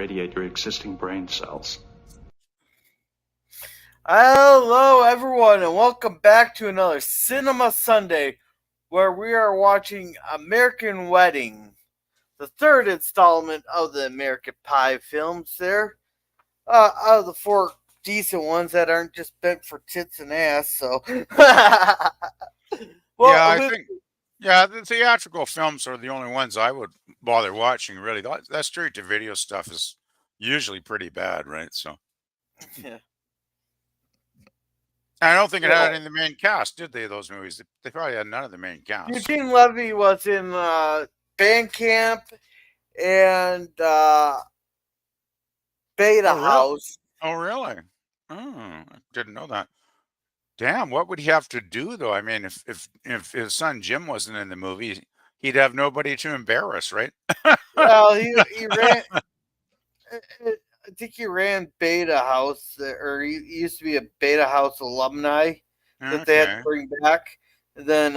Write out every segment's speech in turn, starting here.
irradiate your existing brain cells. Hello, everyone, and welcome back to another Cinema Sunday, where we are watching American Wedding, the third installment of the American Pie films. There, out of the four decent ones that aren't just bent for tits and ass. So, the theatrical films are the only ones I would bother watching, really. That straight-to-video stuff is usually pretty bad, right? So, yeah. I don't think it had any of the main cast, did they, those movies? They probably had none of the main cast. Eugene Levy was in Bandcamp and Beta House. Oh, really? Oh, I didn't know that. Damn, what would he have to do, though? I mean, if his son Jim wasn't in the movie, he'd have nobody to embarrass, right? Well, he ran. I think he ran Beta House, or he used to be a Beta House alumni that they had to bring back. And then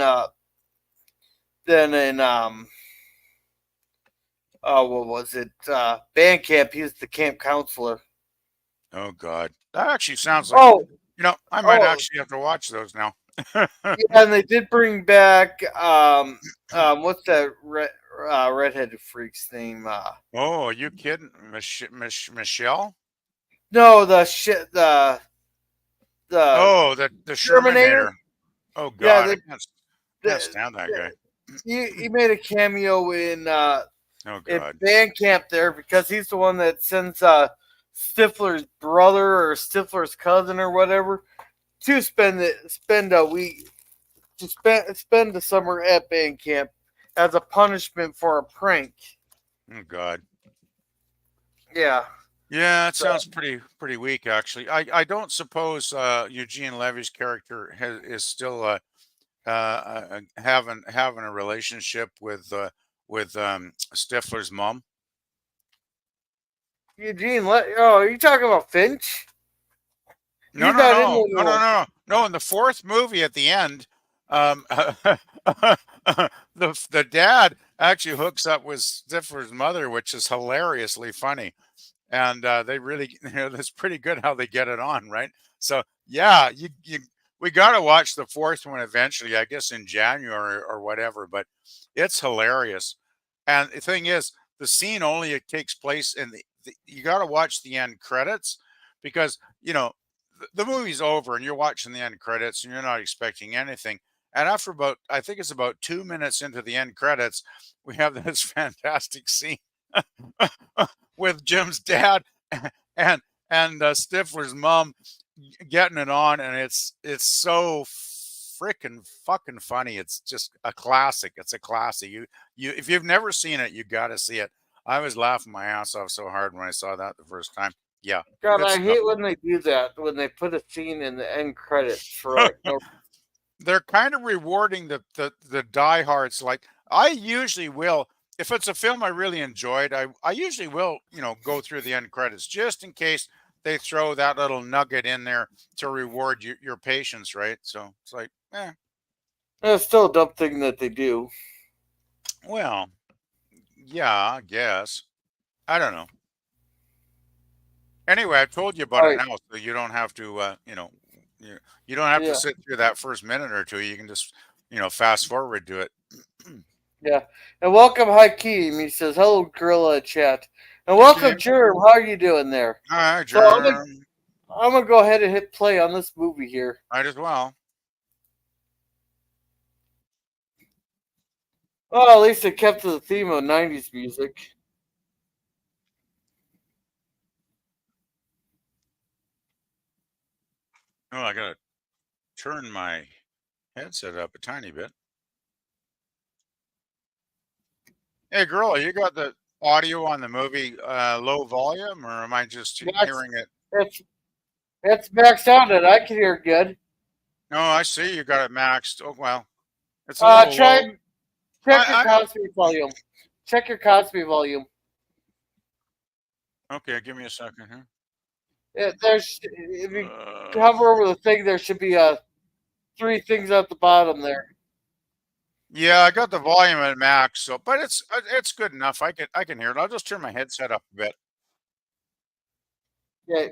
in what was it? Bandcamp. He was the camp counselor. Oh God, that actually sounds like. I might actually have to watch those now. Yeah, and they did bring back what's that redheaded freak's name? Oh, are you kidding, Michelle? No, the Terminator. Oh God, yeah, I can't stand that guy. He made a cameo in Bandcamp there because he's the one that sends Stifler's brother or Stifler's cousin or whatever to spend a week to spend the summer at Bandcamp as a punishment for a prank. Oh God. Yeah. Yeah, it sounds pretty weak, actually. I don't suppose Eugene Levy's character is still having a relationship with Stifler's mom. Eugene, are you talking about Finch? No. In the fourth movie at the end, the dad actually hooks up with Stifler's mother, which is hilariously funny, and they really, it's pretty good how they get it on, right? So yeah, we got to watch the fourth one eventually, I guess in January or whatever, but it's hilarious. And the thing is, the scene only takes place in you got to watch the end credits because, the movie's over and you're watching the end credits and you're not expecting anything. And after I think it's about 2 minutes into the end credits, we have this fantastic scene with Jim's dad and Stifler's mom getting it on, and it's so freaking fucking funny. It's just a classic. It's a classic. You if you've never seen it, you got to see it. I was laughing my ass off so hard when I saw that the first time. Yeah. God, I hate when they do that, when they put a scene in the end credits for They're kind of rewarding the diehards. Like, I usually will, if it's a film I really enjoyed, I usually will, go through the end credits just in case they throw that little nugget in there to reward your patience, right? So it's like, It's still a dumb thing that they do. Well, yeah, I guess. I don't know. Anyway, I've told you about it now, so you don't have to, you don't have to sit through that first minute or two. You can just, fast forward to it. Yeah. And welcome Hakeem. He says, hello, Gorilla Chat. And welcome, Germ. How are you doing there? Hi, Germ. So I'm going to go ahead and hit play on this movie here. Might as well. Well, at least it kept to the theme of 90s music. Oh, I got to turn my headset up a tiny bit. Hey, girl, you got the audio on the movie low volume, or am I just hearing it? It's maxed out, and I can hear it good. No, I see you got it maxed. Oh, well. It's a little check your Cosby volume. Check your Cosby volume. Okay, give me a second here. If you hover over the thing, there should be 3 things at the bottom there. Yeah, I got the volume at max, but it's good enough. I can hear it. I'll just turn my headset up a bit. Yeah,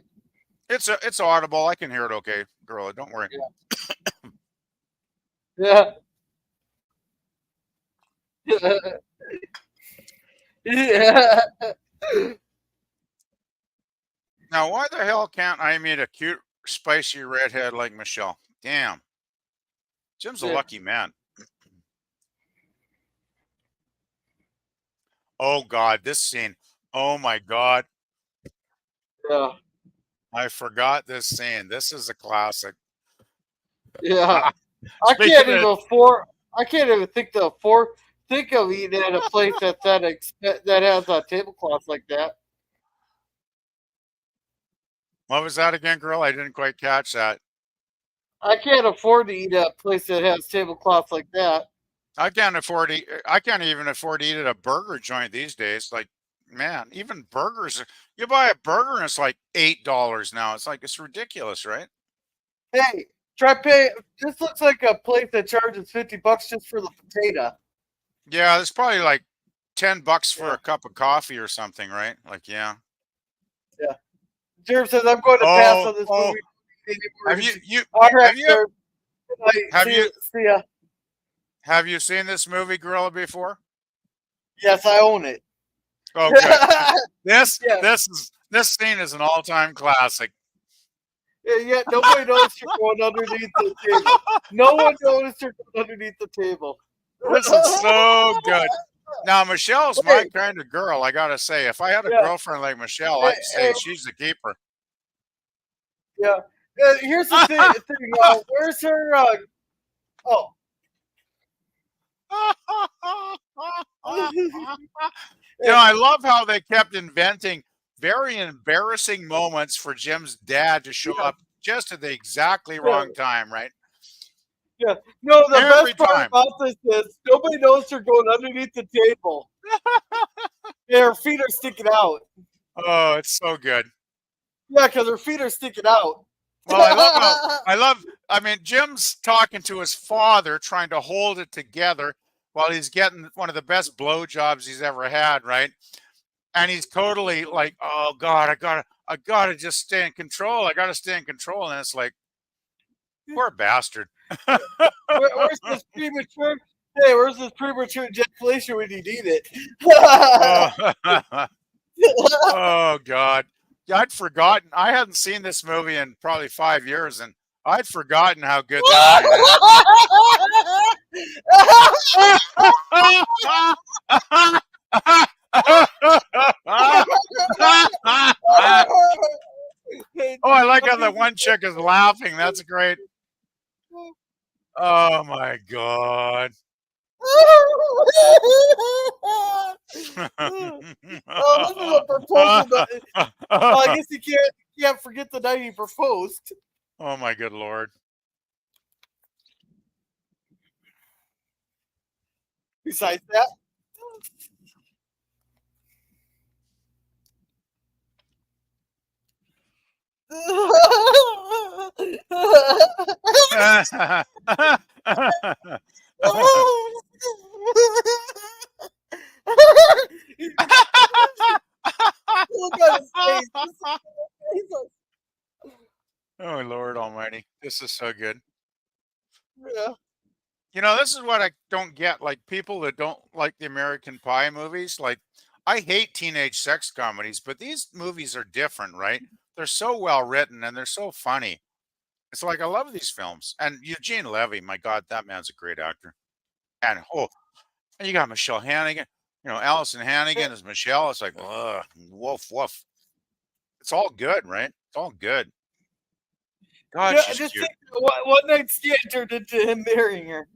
It's audible. I can hear it okay, girl. Don't worry. yeah, yeah. Yeah. Now, why the hell can't I meet a cute, spicy redhead like Michelle? Damn, Jim's a Yeah. lucky man. Oh God, this scene. Oh my God, Yeah. I forgot this scene. This is a classic. Yeah. Ah, I can't speaking of, even for I can't even think of eating at a place that has a tablecloth like that. what was that again, girl? I didn't quite catch that. I can't afford to eat at a place that has tablecloths like that. I can't even afford to eat at a burger joint these days. Like, man, even burgers. You buy a burger and it's like $8 now. It's like it's ridiculous, right? Hey, try pay. This looks like a place that charges $50 just for the potato. Yeah, it's probably like $10 for Yeah, a cup of coffee or something, right? Like, yeah. yeah. Jerv says I'm going to pass Oh, on this oh, movie have anymore. you All right, have you Jerv. Good night. have you See ya. have you seen this movie, Gorilla, before? Yes, I own it. Oh, good. This Yeah. this scene is an all-time classic. Yeah, yet nobody noticed you're going underneath the table. No one noticed you're going underneath the table. This is so good. Now, Michelle's my Hey, kind of girl, I gotta say. If I had a yeah, girlfriend like Michelle, hey, I'd say hey, she's the keeper. yeah. Here's the thing. Where's her? Oh, I love how they kept inventing very embarrassing moments for Jim's dad to show yeah, up just at the exactly yeah, wrong time, right? yeah. No, the Every best part time. about this is nobody knows you're going underneath the table. Yeah, her feet are sticking out. Oh, it's so good. Yeah, because her feet are sticking out. Well, I mean, Jim's talking to his father, trying to hold it together while he's getting one of the best blowjobs he's ever had, right? And he's totally like, oh God, I gotta just stay in control. I gotta stay in control. And it's like, poor bastard. Where's this premature? Hey, where's this premature ejaculation when you need it? Oh, oh God. Yeah, I'd forgotten. I hadn't seen this movie in probably 5 years, and I'd forgotten how good this scene is. Oh, I like how the one chick is laughing. That's great. Oh my God. Oh, this is a proposal. Well, I guess you can't forget the night he proposed. Oh my good Lord. Besides that, look at his face. Oh Lord Almighty. This is so good. Yeah. This is what I don't get. Like people that don't like the American Pie movies, like I hate teenage sex comedies, but these movies are different, right? They're so well written and they're so funny. It's like I love these films. And Eugene Levy, my God, that man's a great actor. And and you got Michelle Hannigan, Alyson Hannigan as Michelle. It's like, ugh, woof woof. It's all good, right? It's all good. God, she's Just cute. think one night stand turned into him marrying her.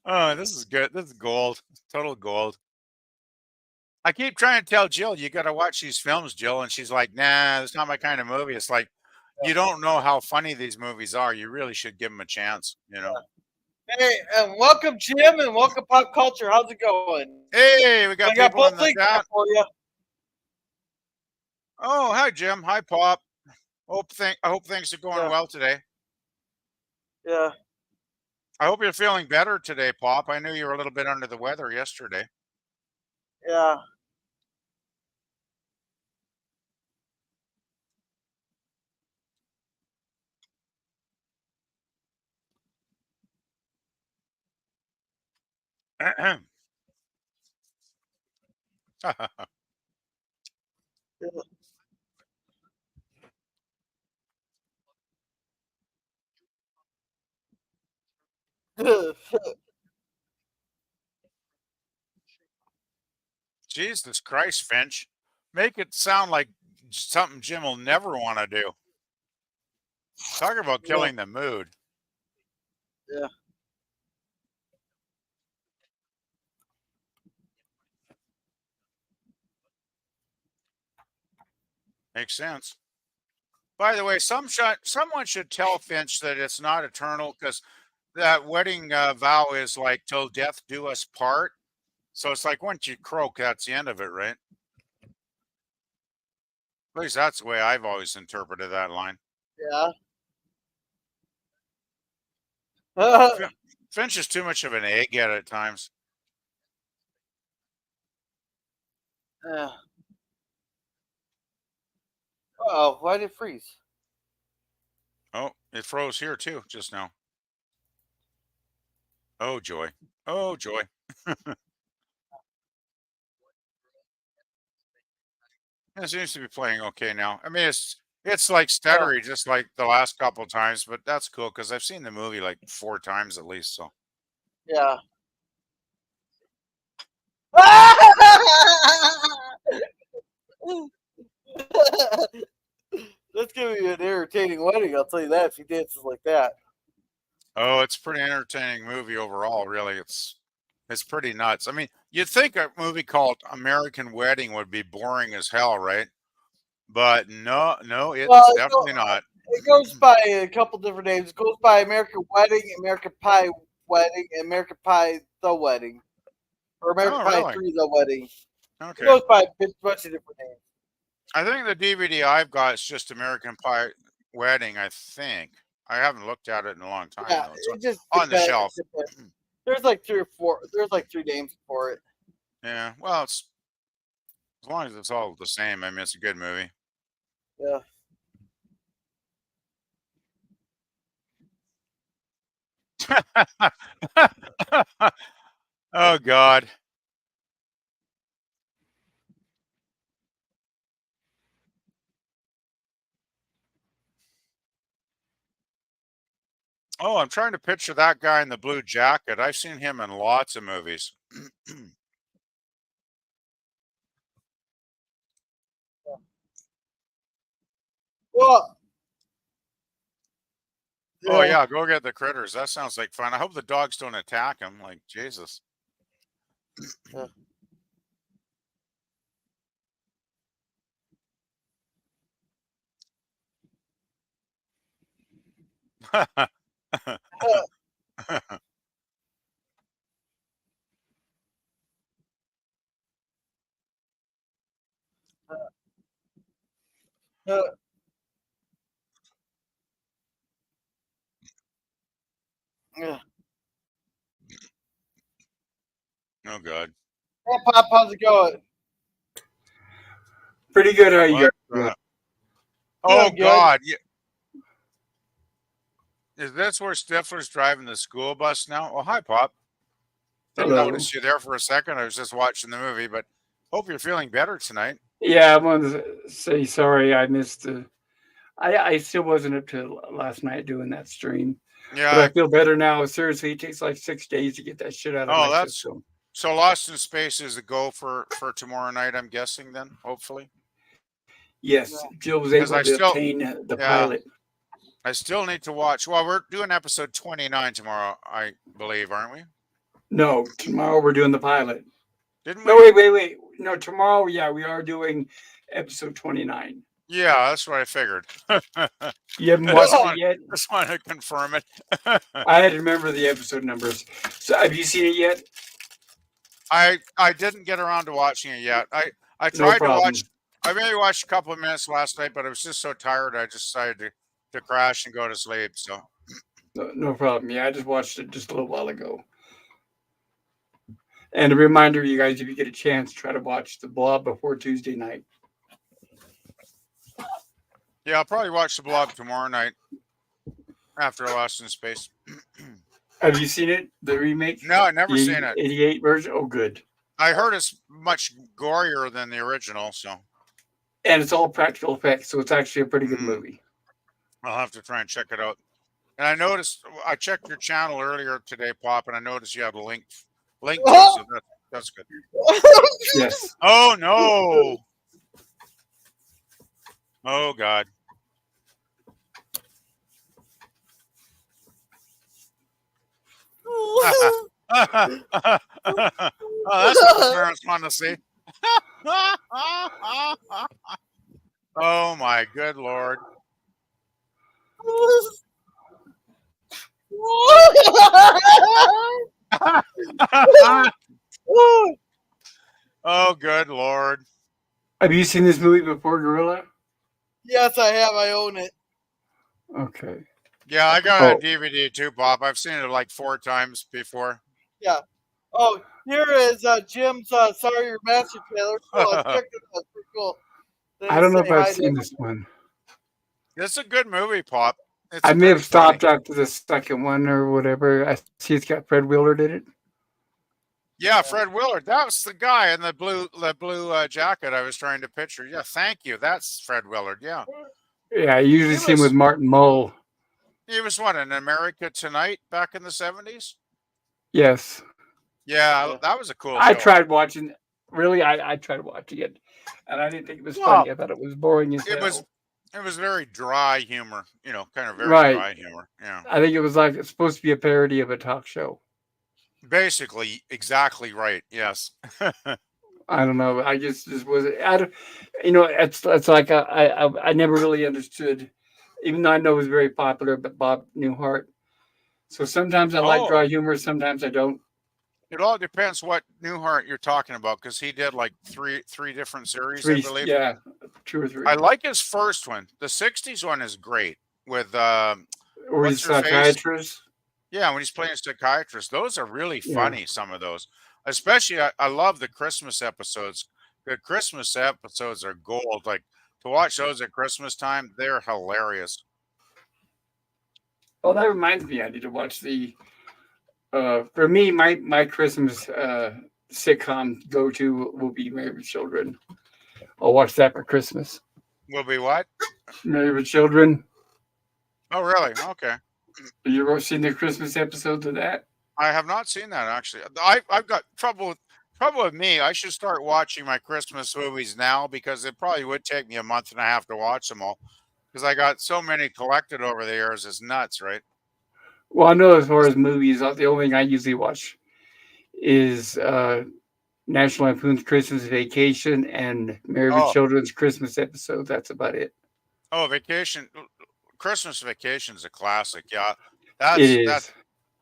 Oh, this is good. This is gold. Total gold. I keep trying to tell Jill, you got to watch these films, Jill. And she's like, nah, it's not my kind of movie. It's like, you don't know how funny these movies are. You really should give them a chance. Hey, and welcome Jim, and welcome Pop Culture. How's it going? Hey, we got I got people in both the links there chat. for you. Oh, hi, Jim. Hi, Pop. I hope things are going Yeah, well today. yeah. I hope you're feeling better today, Pop. I knew you were a little bit under the weather yesterday. Yeah. Jesus Christ, Finch. Make it sound like something Jim will never want to do. Talk about Yeah. killing the mood. Yeah. Makes sense. By the way, someone should tell Finch that it's not eternal because that wedding vow is like till death do us part. So it's like once you croak, that's the end of it, right? At least that's the way I've always interpreted that line. Yeah. Finch is too much of an egghead at times. Oh, why did it freeze? Oh, it froze here too just now. Oh joy. Oh joy. It seems to be playing okay now. I mean, it's like Oh, stuttery, just like the last couple of times, but that's cool because I've seen the movie like 4 times at least. So yeah. That's gonna be an entertaining wedding. I'll tell you that if he dances like that. oh, it's a pretty entertaining movie overall. Really, it's pretty nuts. I mean, you'd think a movie called American Wedding would be boring as hell, right? But no, no, Well, it's definitely not. it goes by a couple different names. It goes by American Wedding, American Pie Wedding, and American Pie The Wedding, or American Oh, Pie really? 3 The Wedding. It Okay. goes by a bunch of different names. I think the DVD I've got is just American Pie Wedding. I think I haven't looked at it in a long time Yeah, though. It's it just on the depends. shelf. There's like 3 or 4. There's like 3 names for it. Yeah, well, it's as long as it's all the same. I mean, it's a good movie. Yeah. Oh God. Oh, I'm trying to picture that guy in the blue jacket. I've seen him in lots of movies. Well, Oh yeah. yeah, go get the critters. That sounds like fun. I hope the dogs don't attack him. Like Jesus. Yeah. Uh, yeah. Oh God. Hey, Pop, how's it going? Pretty good. How you What? guys? Oh Doing good. God. Is this where Stifler's driving the school bus now? Oh, hi, Pop. Didn't Hello. notice you there for a second. I was just watching the movie, but hope you're feeling better tonight. Yeah, I wanted to say sorry. I missed the. I still wasn't up to last night doing that stream, but I Yeah. feel better now. Seriously, it takes like 6 days to get that shit out of Oh, my that's system. so Lost in Space is a go for tomorrow night. I'm guessing then, hopefully, Yes, Jill was because able I to still, obtain the yeah, pilot. I still need to watch. Well, we're doing episode 29 tomorrow, I believe, aren't we? No, tomorrow we're doing the pilot. Didn't No, we? wait. No, tomorrow, yeah, we are doing episode 29. Yeah, that's what I figured. You haven't I watched just it want, yet? just want to confirm it. I had to remember the episode numbers. So, have you seen it yet? I didn't get around to watching it yet. I No tried to watch. problem. I maybe watched a couple of minutes last night, but I was just so tired. I just decided to crash and go to sleep. So No problem. Yeah, I just watched it just a little while ago. And a reminder, you guys, if you get a chance, try to watch The Blob before Tuesday night. Yeah, I'll probably watch The Blob tomorrow night after Lost in Space. Have you seen it? The remake? No, I've never The seen it. 88 version? Oh, good. I heard it's much gorier than the original, so. And it's all practical effects, so it's actually a pretty good movie. I'll have to try and check it out. And I noticed, I checked your channel earlier today, Pop, and I noticed you had a link to it, so that's good. Yes. Oh, no. Oh, God. Oh, that's what the parents want to see. Oh, my good Lord. Oh, good Lord. Have you seen this movie before, Gorilla? Yes, I have. I own it. Okay. Yeah, I got a DVD too, Bob. I've seen it like 4 times before. Yeah. Oh, here is Jim's Sorry Your Master trailer. Oh, check it out. It's pretty cool. I don't know if I've seen this one. It's a good movie, Pop. I may have stopped after the second one or whatever. I see it's got Fred Willard in it. Yeah, Fred Willard. That was the guy in the blue jacket I was trying to picture. Yeah, thank you. That's Fred Willard. Yeah. Yeah, I usually see him with Martin Mull. He was what, in America Tonight back in the 70s? Yes. Yeah, that was a cool show. I tried watching. Really, I tried watching it, and I didn't think it was funny. I thought it was boring as hell. It was very dry humor, kind of very dry humor. Yeah. I think it was like it's supposed to be a parody of a talk show. Basically, exactly right. Yes. I don't know. I just was. It's like I never really understood, even though I know it was very popular. But Bob Newhart. So sometimes I like dry humor. Sometimes I don't. It all depends what Newhart you're talking about, because he did like three different series, I believe. Yeah, 2 or 3. I like his first one. The 60s one is great with or he's a psychiatrist. Yeah, when he's playing a psychiatrist. Those are really funny, some of those. Especially I love the Christmas episodes. The Christmas episodes are gold. Like to watch those at Christmas time, they're hilarious. Oh, that reminds me, I need to watch the for me, my Christmas sitcom go-to will be Married with Children. I'll watch that for Christmas. Will be what? Married with Children. Oh, really? Okay. Have you ever seen the Christmas episodes of that? I have not seen that, actually. I've got trouble with me. I should start watching my Christmas movies now, because it probably would take me a month and a half to watch them all, because I got so many collected over the years. It's nuts, right? Well, I know as far as movies, the only thing I usually watch is National Lampoon's Christmas Vacation and Married with Children's Christmas episode. That's about it. Oh, Christmas Vacation is a classic. Yeah, it is.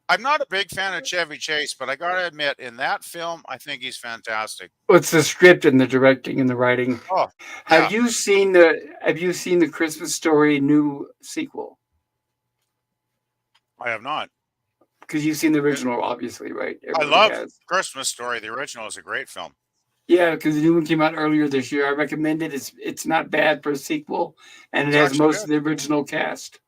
I'm not a big fan of Chevy Chase, but I gotta admit, in that film, I think he's fantastic. Well, it's the script and the directing and the writing. Oh, have you seen the Christmas Story new sequel? I have not. Because you've seen the original, obviously, right? Everybody I love Christmas Story. The original is a great film. Yeah, because the new one came out earlier this year. I recommend it. It's not bad for a sequel, and it has most of the original cast.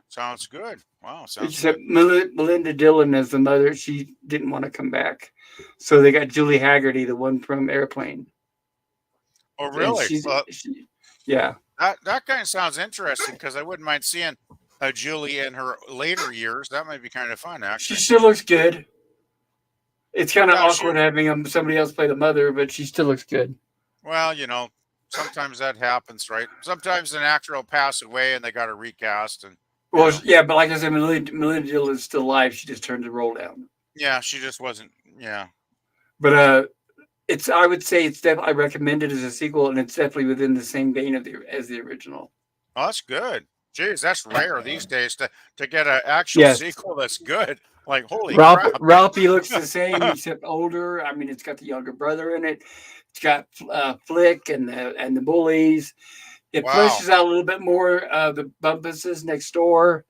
Sounds good. Wow. Except Melinda Dillon as the mother, she didn't want to come back, so they got Julie Haggerty, the one from Airplane. Oh, really? Yeah. That kind of sounds interesting, because I wouldn't mind seeing Julie in her later years. That might be kind of fun, actually. She still looks good. It's kind of awkward having somebody else play the mother, but she still looks good. Well, sometimes that happens, right? Sometimes an actor will pass away and they got to recast. Yeah, but like I said, Melinda Dillon is still alive. She just turned the role down. Yeah, she just wasn't. Yeah. But I would say it's definitely. I recommend it as a sequel, and it's definitely within the same vein as the original. Oh, that's good. Jeez, that's rare these days to get an actual sequel that's good. Like, holy crap. Ralphie looks the same, except older. I mean, it's got the younger brother in it. It's got Flick and the bullies. It fleshes out a little bit more the Bumpuses next door.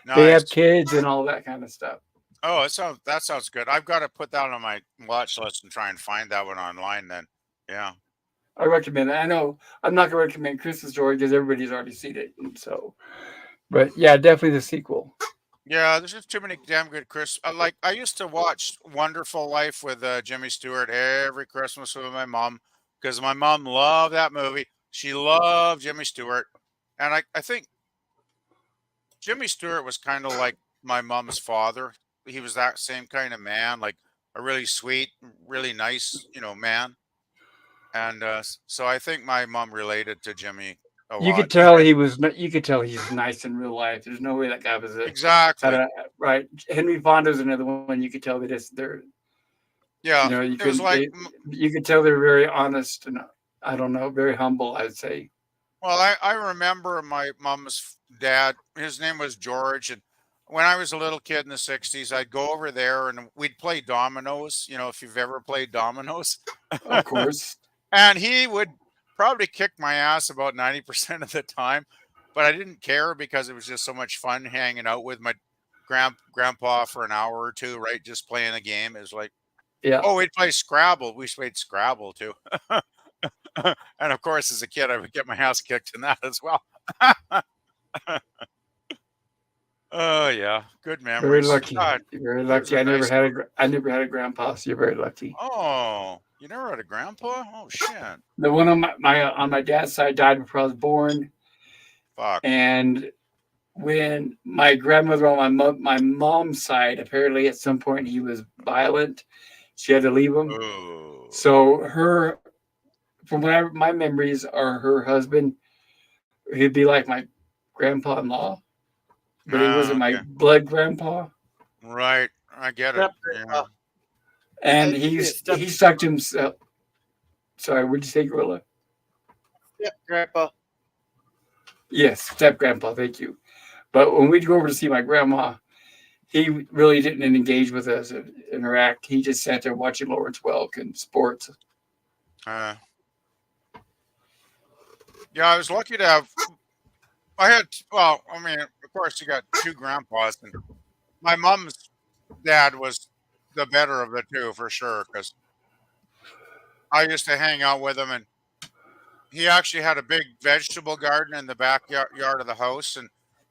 They have Nice. kids and all that kind of stuff. Oh, that sounds good. I've got to put that on my watch list and try and find that one online then. Yeah. I recommend it. I know I'm not going to recommend Christmas Story because everybody's already seen it. And so, but yeah, definitely the sequel. Yeah, there's just too many damn good Chris. I used to watch Wonderful Life with Jimmy Stewart every Christmas with my mom because my mom loved that movie. She loved Jimmy Stewart, and I think Jimmy Stewart was kind of like my mom's father. He was that same kind of man, like a really sweet, really nice, man. And so I think my mom related to Jimmy a You lot. could tell he was. You could tell he's nice in real life. There's no way that guy was Exactly. right. Henry Fonda's another one. You could tell that they're. Yeah, You it was like. you could tell they're very honest and I don't know, very humble. I'd say. Well, I remember my mom's dad. His name was George, and when I was a little kid in the '60s, I'd go over there and we'd play dominoes. If you've ever played dominoes, Of course. and he would probably kick my ass about 90% of the time, but I didn't care because it was just so much fun hanging out with my grandpa for an hour or two, right? Just playing a game. It was like, Yeah. oh, we'd play Scrabble. We played Scrabble too. And of course, as a kid, I would get my ass kicked in that as well. Oh yeah, good Very memories. lucky. God, You're very lucky. I never had a grandpa, so you're very lucky. oh, you never had a grandpa? Oh shit. The one on my dad's side died before I was born, Fuck. and when my grandmother on my mom's side, apparently at some point he was violent. She had to leave him. Ooh. So from what my memories are, her husband, he'd be like my grandpa-in-law, but he wasn't my Okay. blood grandpa. Right, I get it. Step Yeah. grandpa. And I he think it's sucked himself. Sorry, what'd you say, Gorilla? Step grandpa. Yes, step grandpa. Thank you. But when we'd go over to see my grandma, he really didn't engage with us and interact. He just sat there watching Lawrence Welk and sports. Yeah, I was lucky to have. Well, I mean, of course, you got two grandpas, and my mom's dad was the better of the two for sure, because I used to hang out with him, and he actually had a big vegetable garden in the backyard of the house, and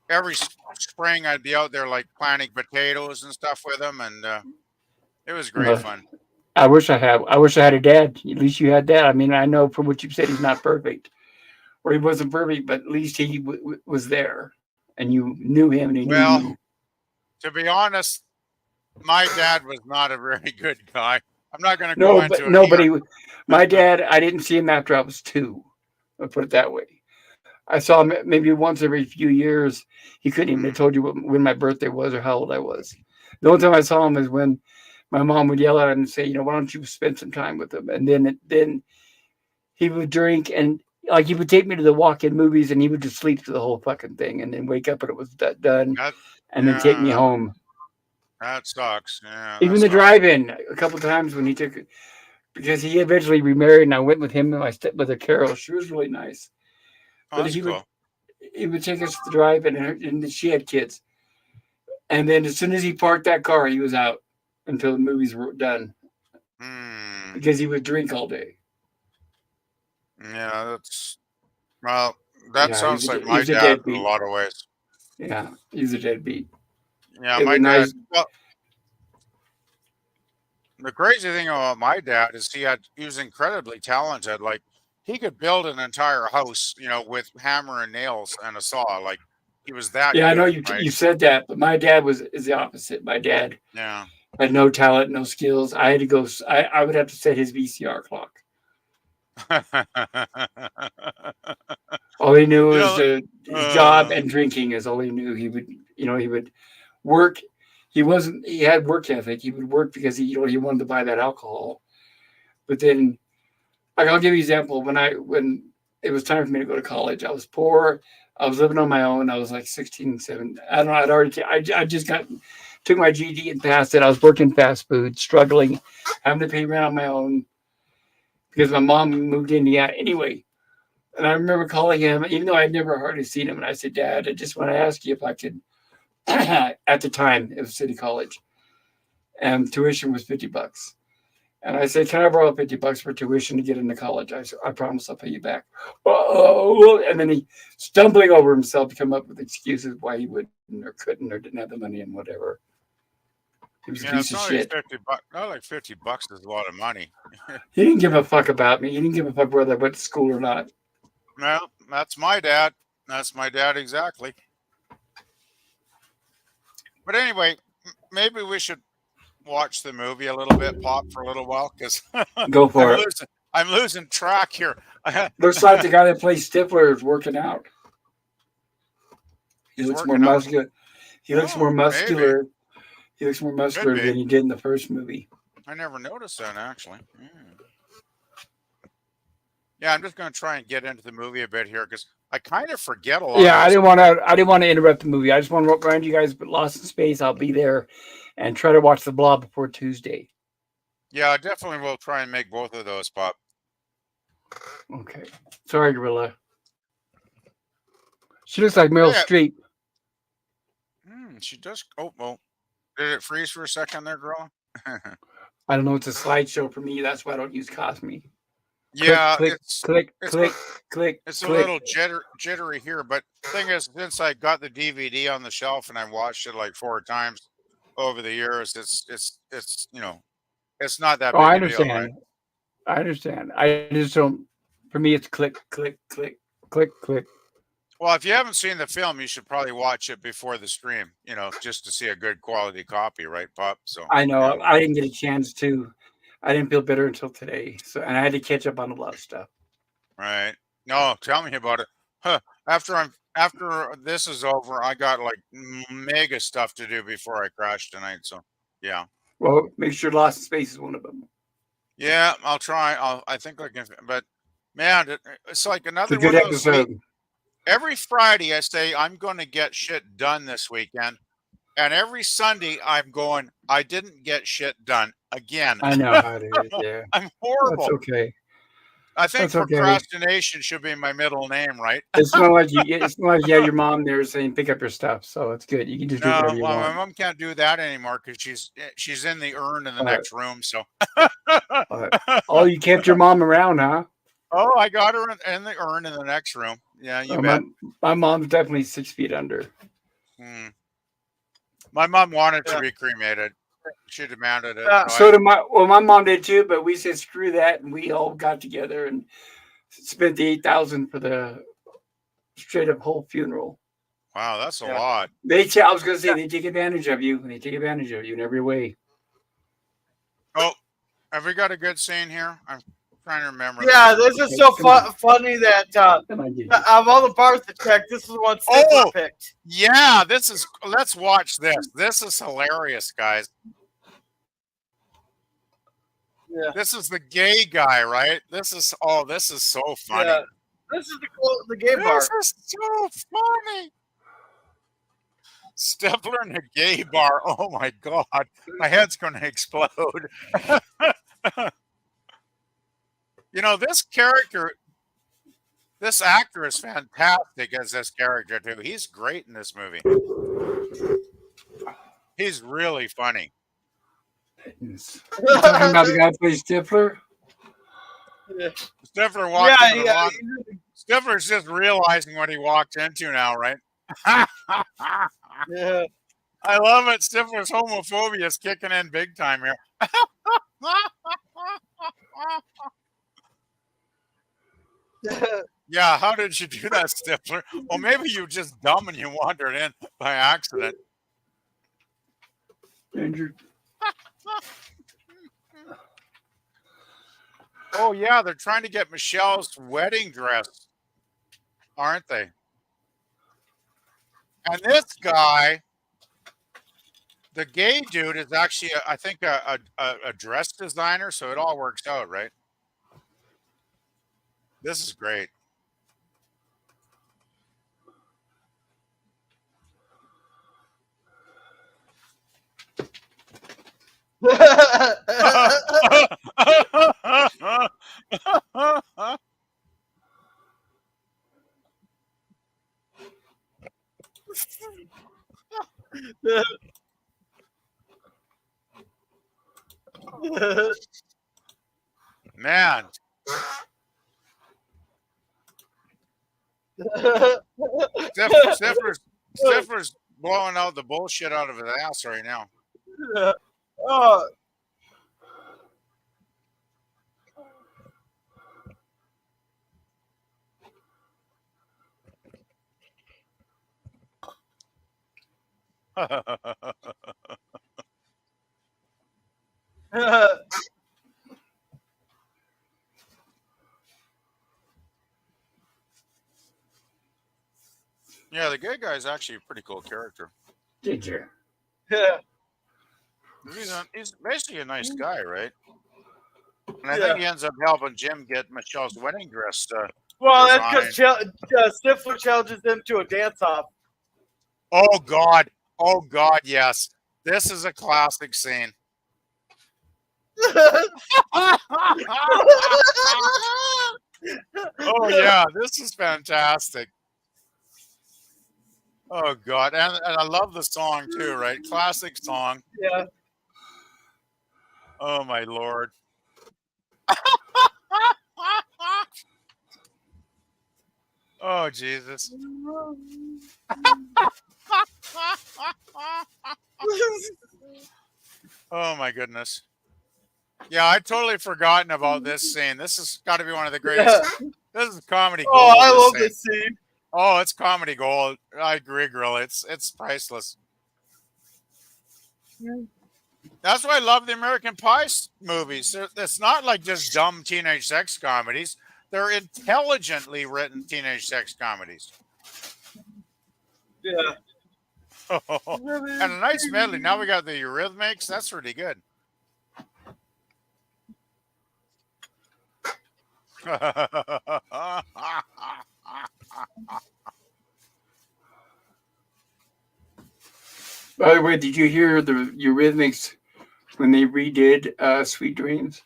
every spring I'd be out there like planting potatoes and stuff with him, and it was great fun. I wish I had a dad. At least you had that. I mean, I know from what you've said, he's not perfect, or he wasn't perfect, but at least he was there, and you knew him, and he knew you. To be honest, my dad was not a very good guy. I'm not going to go into it. My dad, I didn't see him after I was 2. I'll put it that way. I saw him maybe once every few years. He couldn't even have told you when my birthday was or how old I was. The only time I saw him is when my mom would yell at him and say, why don't you spend some time with him? And then he would drink, and like he would take me to the walk-in movies, and he would just sleep through the whole fucking thing, and then wake up and it was done, and then take me home. That sucks. Yeah. Even the drive-in a couple times when he took, because he eventually remarried, and I went with him and my stepmother Carol. She was really nice. Oh, that's cool. He would take us to the drive-in, and she had kids. And then as soon as he parked that car, he was out until the movies were done. Because he would drink all day. Yeah, that sounds like my dad deadbeat. in a lot of ways. Yeah, he's a deadbeat. Yeah, my dad. Well, the crazy thing about my dad is he was incredibly talented. Like he could build an entire house, with hammer and nails and a saw. Like he was that. Yeah, good, I know you. right? You said that, but my dad is the opposite. My dad had no talent, no skills. I had to go. I would have to set his VCR clock. All he knew was his job and drinking is all he knew. He would work. He had work ethic. He would work because he wanted to buy that alcohol. But then, I'll give you an example. When it was time for me to go to college, I was poor. I was living on my own. I was like 16, 17. I don't know. I just took my GED and passed it. I was working fast food, struggling, having to pay rent on my own because my mom moved to Indiana anyway. And I remember calling him, even though I'd never hardly seen him. And I said, Dad, I just want to ask you if I could At the time, it was City College, and tuition was $50. And I said, "Can I borrow $50 for tuition to get into college?" I said, "I promise I'll pay you back." Oh, and then he stumbling over himself to come up with excuses why he wouldn't or couldn't or didn't have the money and whatever. He was a Yeah, piece it's of not shit. like $50. Not like $50 is a lot of money. He didn't give a fuck about me. He didn't give a fuck whether I went to school or not. Well, that's my dad. That's my dad exactly. But anyway, maybe we should watch the movie a little bit, Pop, for a little while, because Go for it. I'm losing track here. Looks like the guy that plays Stifler is working out. He He's looks more working out? muscular. He looks more Oh, muscular. He looks more muscular be. than he did in the first movie. I never noticed that, actually. Yeah, I'm just going to try and get into the movie a bit here because I kind of forget a lot. Yeah, of I this. didn't want to interrupt the movie. I just want to remind you guys, but Lost in Space, I'll be there and try to watch The Blob before Tuesday. Yeah, I definitely will try and make both of those, Pop. Okay. Sorry, Gorilla. She looks like Meryl Yeah. Streep. She does. Oh, well. Did it freeze for a second there, girl? I don't know. It's a slideshow for me. That's why I don't use Cosme. Yeah, click, it's click, it's click, a- click. It's click. a little jittery here, but the thing is, since I got the DVD on the shelf and I watched it like 4 times over the years, it's it's not that Oh, big I a deal, right? understand. I understand. I just don't. For me, it's click, click, click, click, click. Well, if you haven't seen the film, you should probably watch it before the stream, just to see a good quality copy, right, Pop? So I know. yeah. I didn't get a chance to. I didn't feel better until today. So, and I had to catch up on a lot of stuff. Right. No, tell me about it. Huh. After this is over, I got like mega stuff to do before I crash tonight. So yeah. Well, make sure Lost in Space is one of them. Yeah, I'll try. I think I can, but man, it's like It's another a good one of those weeks. episode. Every Friday I say I'm going to get shit done this weekend, and every Sunday I'm going, I didn't get shit done again. I know how it is. Yeah, I'm horrible. that's okay. I think That's okay. procrastination should be my middle name, right? It's not like you have your mom there saying pick up your stuff, so it's good. You can just do No, whatever you well, my want. mom can't do that anymore because she's in the urn in the next room. So, Oh, you kept your mom around, huh? oh, I got her in the urn in the next room. Yeah, you Oh, bet. my mom's definitely 6 feet under. My mom wanted to be cremated. She demanded it. My mom did too, but we said screw that, and we all got together and spent the $8,000 for the straight up whole funeral. Wow, that's a lot. I was going to say they take advantage of you. They take advantage of you in every way. Oh, have we got a good scene here? I'm trying to remember. Yeah, this is so funny that of all the parts to check, this is one Stifler picked. Yeah, let's watch this. This is hilarious, guys. Yeah. This is the gay guy, right? This is so funny. Yeah. This is the gay bar. This is so funny. Stifler in a gay bar. Oh my God. My head's going to explode. This actor is fantastic as this character too. He's great in this movie. He's really funny. You talking about the guy who plays Stifler? Yeah. Stifler walked into the lawn. Stifler's just realizing what he walked into now, right? Yeah. I love it. Stifler's homophobia is kicking in big time here. Yeah, how did you do that, Stifler? Well, maybe you just dumb and you wandered in by accident. Andrew. Oh, yeah, they're trying to get Michelle's wedding dress, aren't they? And this guy, the gay dude, is actually, I think, a dress designer, so it all works out, right? This is great. Man, Stifler's blowing out the bullshit out of his ass right now. Oh. Yeah, the gay guy's actually a pretty cool character. Did you? Yeah. He's basically a nice guy, right? And I think he ends up helping Jim get Michelle's wedding dress. Well, that's because Stifler challenges him to a dance-off. Oh God, yes. This is a classic scene. Oh yeah, this is fantastic. Oh God, and I love the song too, right? Classic song. Yeah. Oh my Lord. Oh Jesus. Oh my goodness. Yeah, I'd totally forgotten about this scene. This has got to be one of the greatest. This is comedy gold. Oh, I love this scene. Oh, it's comedy gold. I agree, girl. It's priceless. That's why I love the American Pie movies. It's not like just dumb teenage sex comedies. They're intelligently written teenage sex comedies. Yeah. And a nice medley. Now we got the Eurythmics. That's really good. By the way, did you hear the Eurythmics when they redid Sweet Dreams?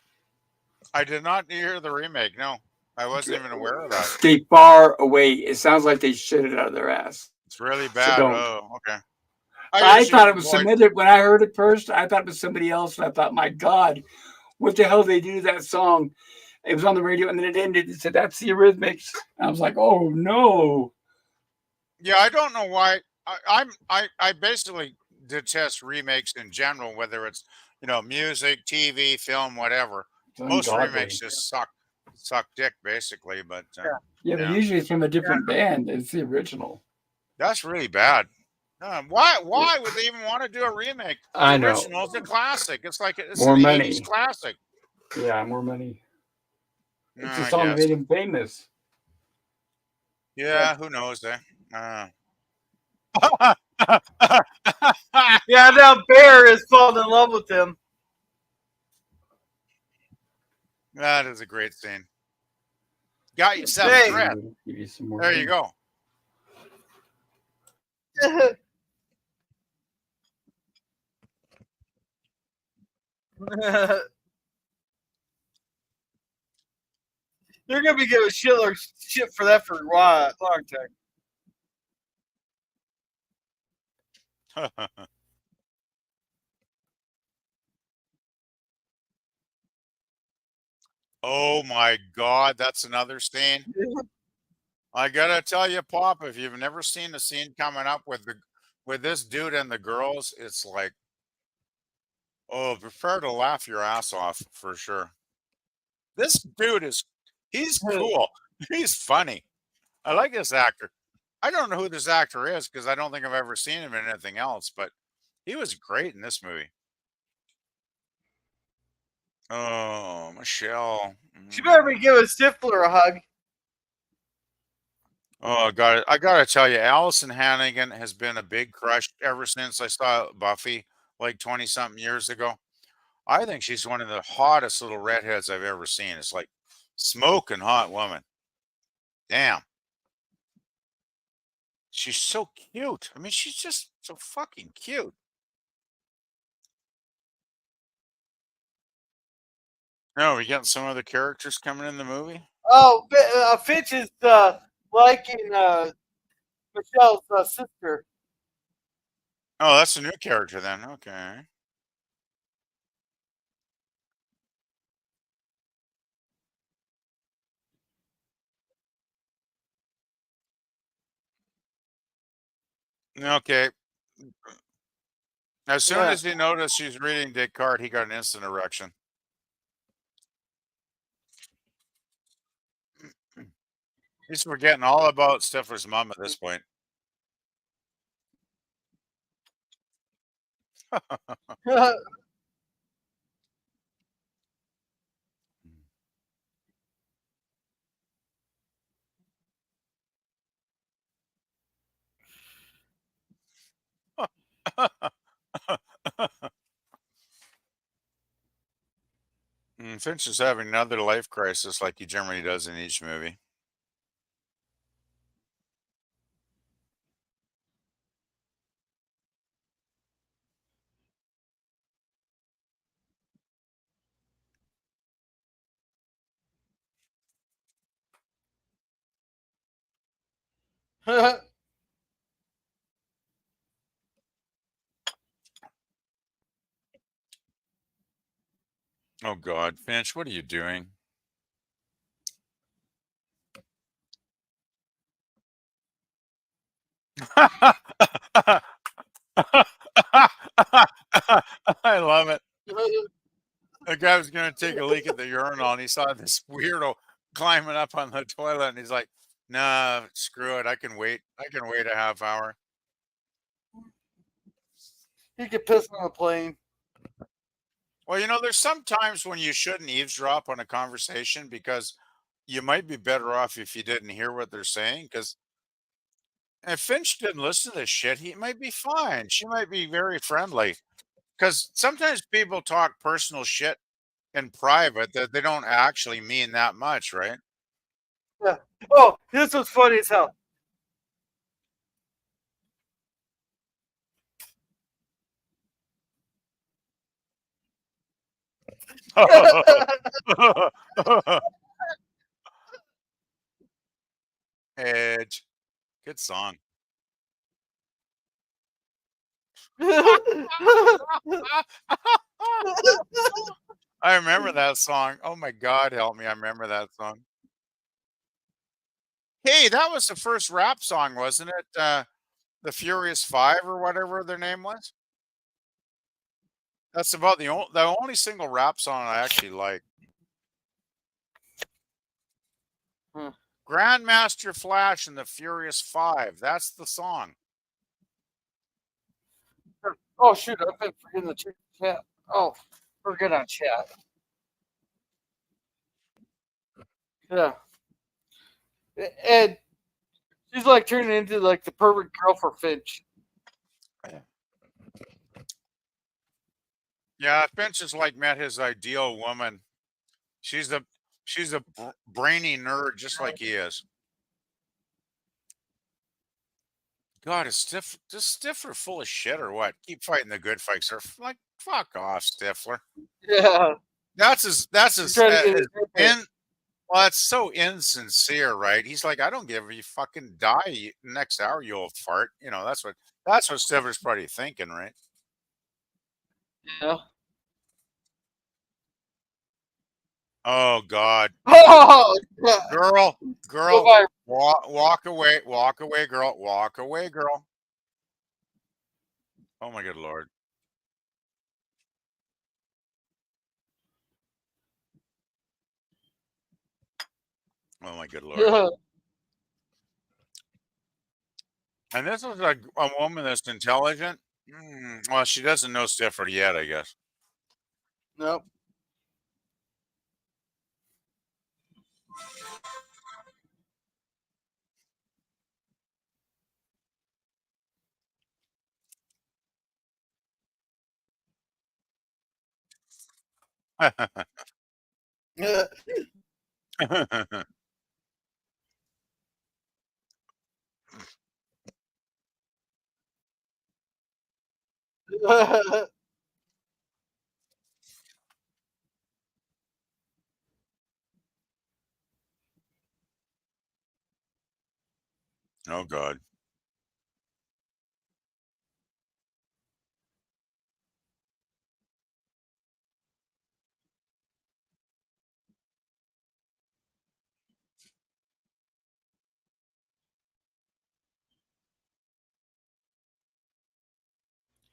I did not hear the remake. No, I wasn't even aware of that. Stay far away. It sounds like they shit it out of their ass. It's really bad. So oh, okay. I thought it was some other. When I heard it first, I thought it was somebody else, and I thought, my God, what the hell did they do to that song? It was on the radio, and then it ended. It said, "That's the Eurythmics." And I was like, "Oh no!" Yeah, I don't know why. I basically detest remakes in general, whether it's music, TV, film, whatever. Most remakes just suck dick, basically. But but usually it's from a different band. It's the original. That's really bad. Why would they even want to do a remake? I know. The original's a classic. It's like it's More an money. 80s classic. Yeah, more money. It's a I song that guess. made him famous. Yeah, who knows, eh? Yeah, now Bear is falling in love with him. That is a great scene. Got yourself Hey. a threat. Give you some more There you go. You're gonna be giving shit for that for a while, long time. Oh my God, that's another scene. I gotta tell you, Pop, if you've never seen the scene coming up with this dude and the girls, it's like, oh, prepare to laugh your ass off for sure. This dude he's cool. He's funny. I like this actor. I don't know who this actor is because I don't think I've ever seen him in anything else, but he was great in this movie. Oh, Michelle. She better be giving Stifler a hug. Oh, I gotta tell you, Alyson Hannigan has been a big crush ever since I saw Buffy like 20 something years ago. I think she's one of the hottest little redheads I've ever seen. It's like smoking hot woman. Damn. She's so cute. I mean, she's just so fucking cute. No, we getting some other characters coming in the movie? Oh, Finch is liking Michelle's sister. Oh, that's a new character then. Okay. Okay. As soon Yeah. as he noticed she's reading Descartes, he got an instant erection. He's forgetting all about Stifler's mom at this point. Finch is having another life crisis like he generally does in each movie. Oh God, Finch, what are you doing? I love it. The guy was going to take a leak at the urinal and he saw this weirdo climbing up on the toilet and he's like, nah, screw it. I can wait. I can wait a half hour. He could piss on a plane. Well, there's some times when you shouldn't eavesdrop on a conversation because you might be better off if you didn't hear what they're saying. Because if Finch didn't listen to this shit, he might be fine. She might be very friendly. Because sometimes people talk personal shit in private that they don't actually mean that much, right? Yeah. Oh, this was funny as hell. Edge. Good song. I remember that song. Oh my God, help me. I remember that song. Hey, that was the first rap song, wasn't it? The Furious Five or whatever their name was. That's about the only single rap song I actually like. Hmm. Grandmaster Flash and the Furious Five. That's the song. Oh shoot! I've been forgetting the chat. Oh, we're good on chat. Yeah, and she's like turning into like the perfect girl for Finch. Yeah, Finch has like met his ideal woman. She's a she's a brainy nerd just like he is. God, is Stifler full of shit or what? Keep fighting the good fights. Or like, fuck off, Stifler. Yeah, That's his she's trying to get his in. Well, that's so insincere, right? He's like, I don't give a you fucking die next hour, you old fart. That's what Stifler's probably thinking, right? Yeah. Oh God, Oh, yeah. girl, Go girl, by. walk away, girl, walk away, girl. Oh my good lord. Oh my good lord. Yeah. And this is a woman that's intelligent. Well, she doesn't know Stifler yet, I guess. Nope. Yeah. Oh God.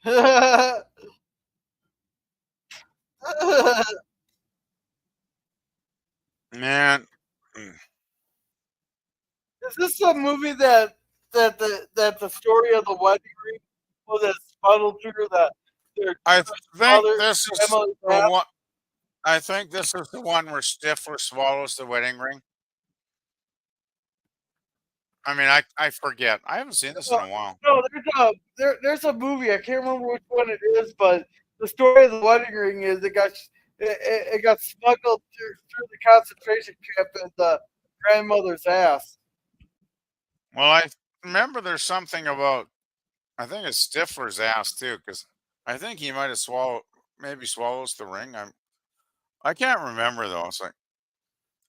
Man, mm, Is this a movie that the story of the wedding ring was that funneled through that their I think mother this is Emily's the ass? one. I think this is the one where Stifler swallows the wedding ring. I mean, I forget. I haven't seen this in No, a while. no, there's a movie. I can't remember which one it is, but the story of the wedding ring is it got smuggled through the concentration camp in the grandmother's ass. Well, I remember there's something about. I think it's Stifler's ass too, because I think he might have maybe swallows the ring. I can't remember though. It's like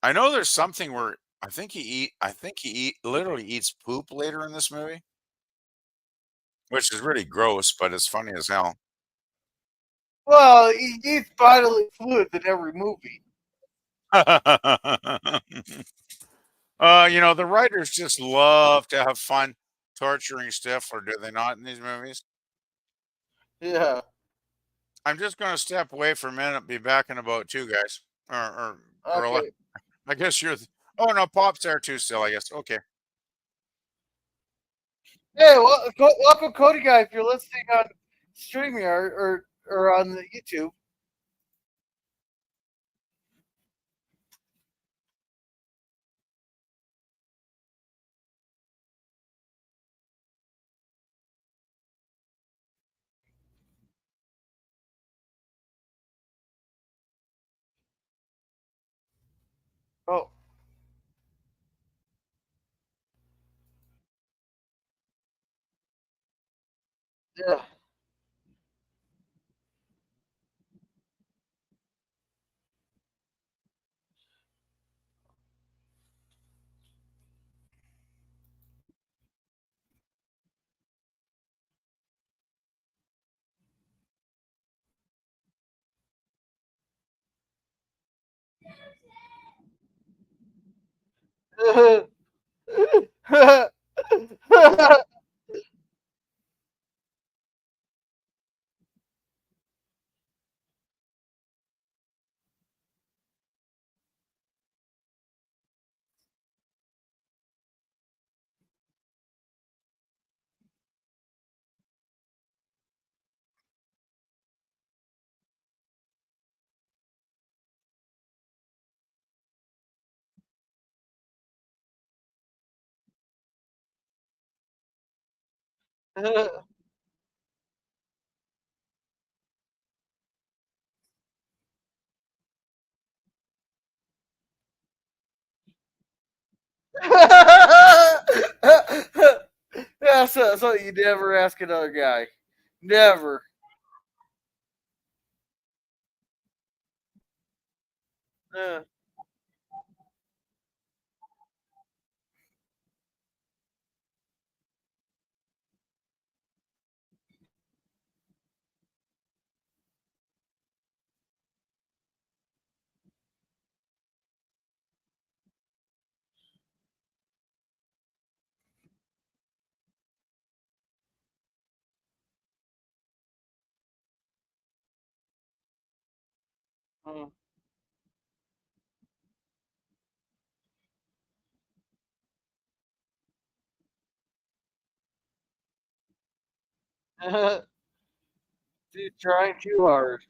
I know there's something where I think literally eats poop later in this movie, which is really gross, but it's funny as hell. Well, he eats bodily fluids in every movie. The writers just love to have fun torturing Stifler, do they not, in these movies? Yeah. I'm just going to step away for a minute, be back in about two, guys. Or Gorilla. Okay. I guess you're. Oh, no, Pop's there too still, I guess. Okay. Hey, welcome, Cody guy. If you're listening on streaming or on the YouTube. Oh, yeah. That's what you never ask another guy. Never. Uh, Dude, trying too hard.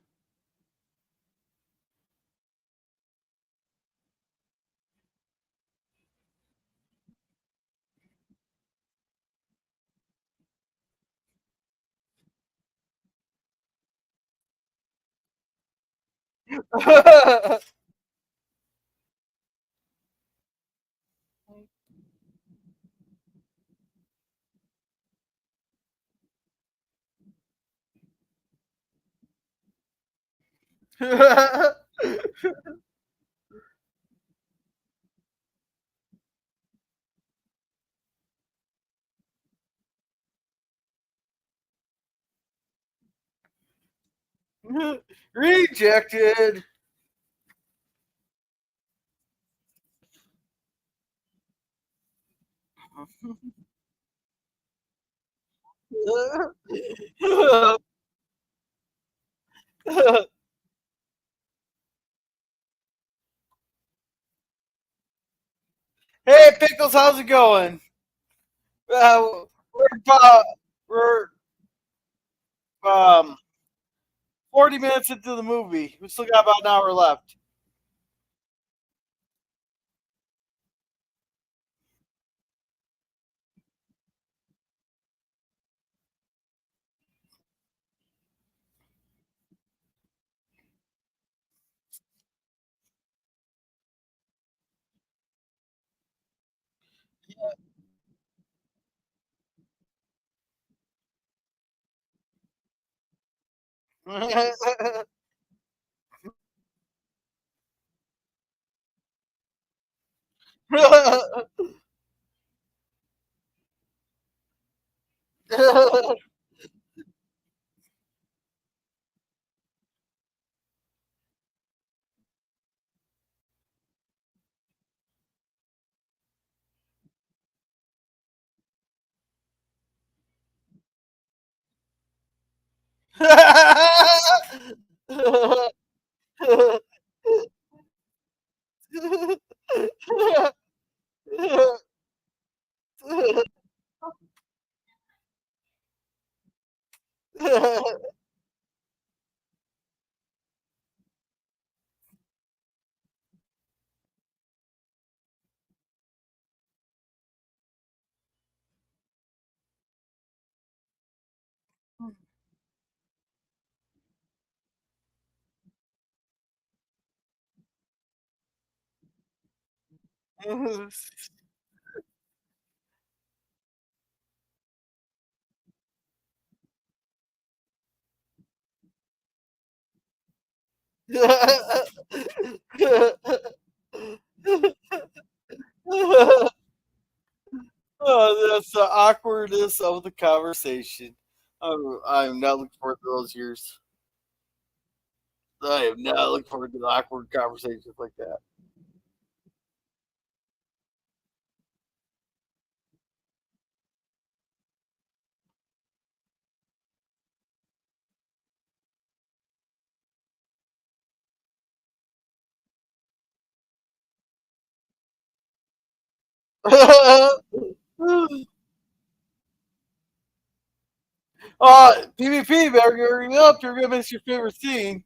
Rejected. Hey, Pickles, how's it going? Uh, we're 40 minutes into the movie. We still got about an hour left. Oh, that's the awkwardness of the conversation. I'm not looking forward to those years. I am not looking forward to the awkward conversations like that. PvP, better hurry up. You're going to miss your favorite scene.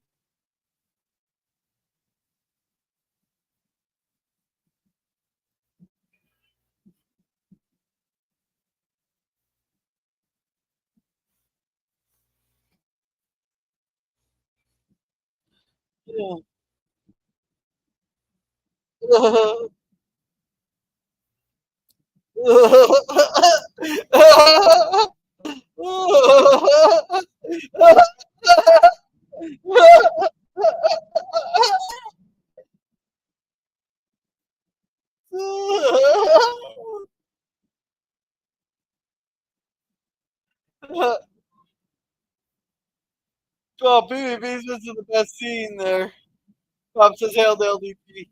Oh, PvP's missing the best scene there. Bob says, hail to LDP.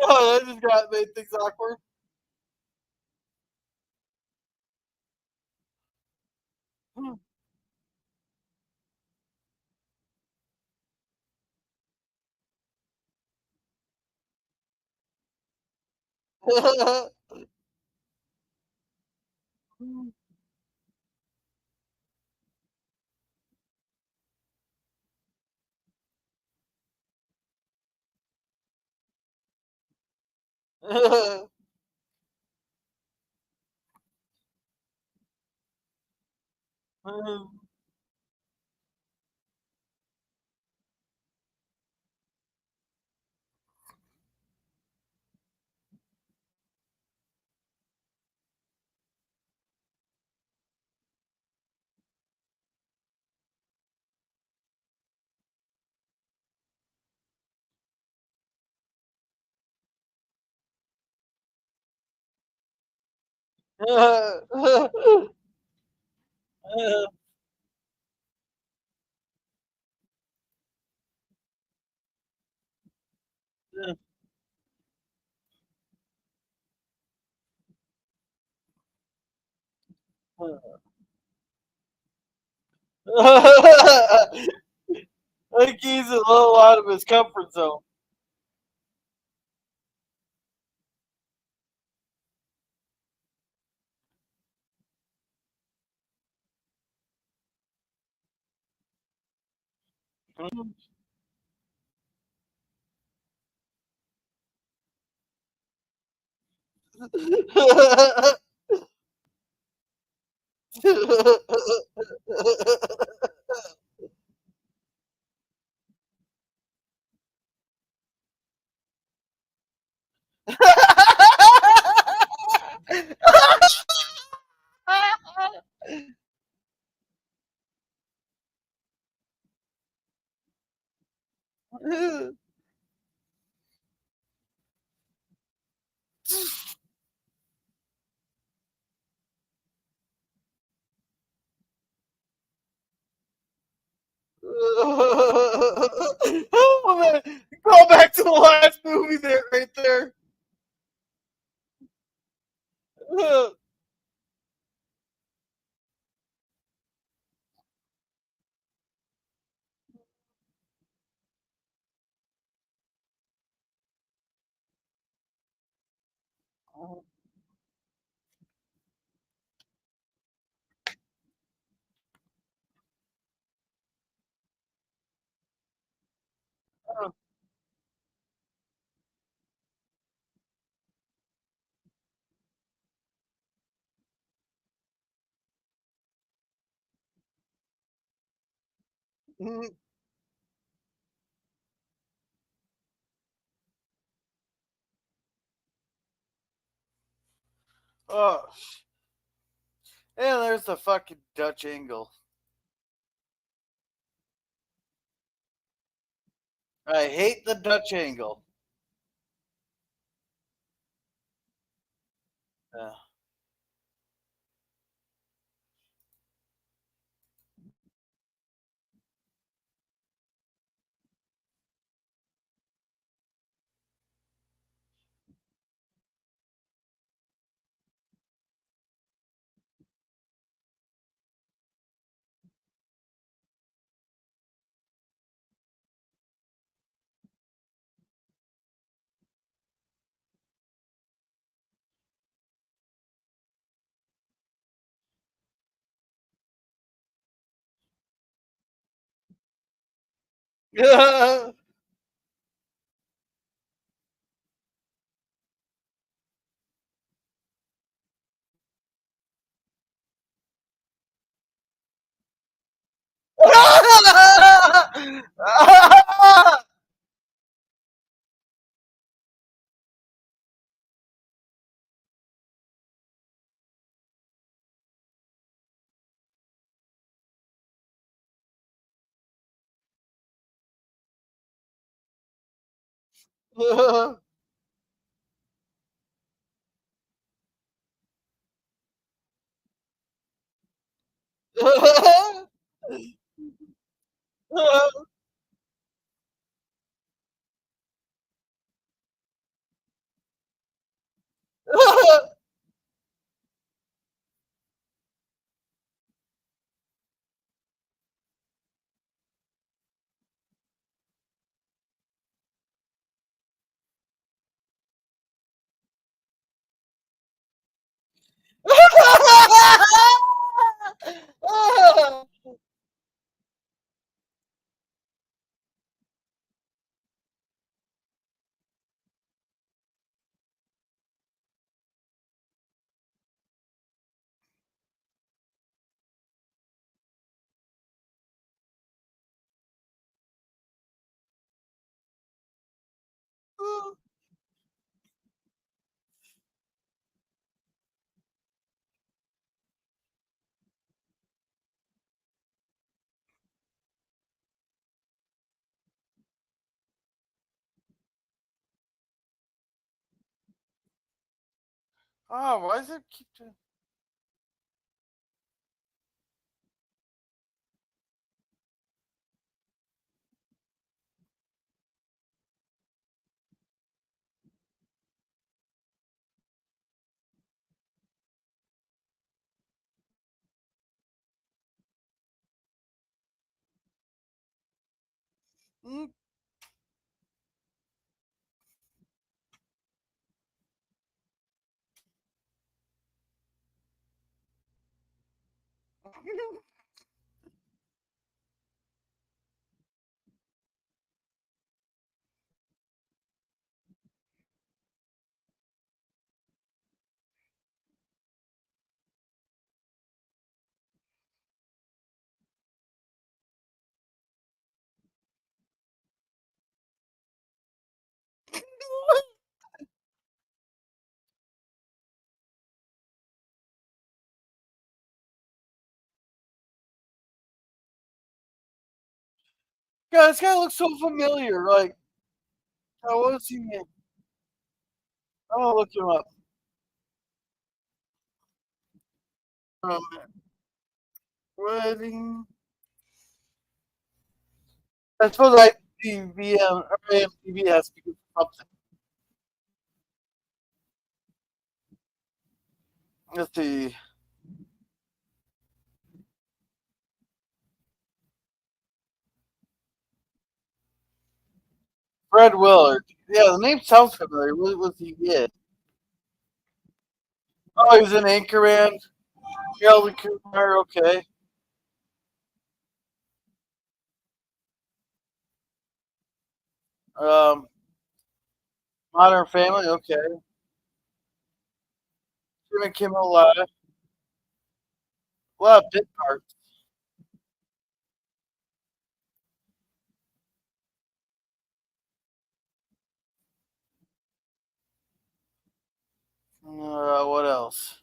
Oh, that just got made things awkward. I think he's a little out of his comfort zone. Oh, man. Go back to the last movie there, right there. Oh, and there's the fucking Dutch angle. I hate the Dutch angle. Yeah. Oh, why does it keep doing? Mm. God, this guy looks so familiar. Like, what was he in? I'm gonna look him up. Um, wedding. I suppose IMDb or IMDb has to be something. Let's see. Fred Willard. Yeah, the name sounds familiar. What was he in? Oh, he was in Anchorman. Sheldon Cooper. Okay. Um, Modern Family. Okay. Jimmy Kimmel Live. A lot of bit parts. What else?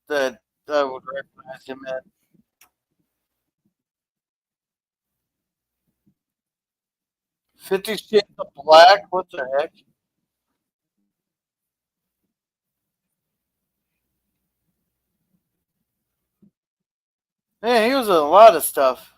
That I would recognize him in. 50 Shades of Black. What the heck? Man, he was in a lot of stuff.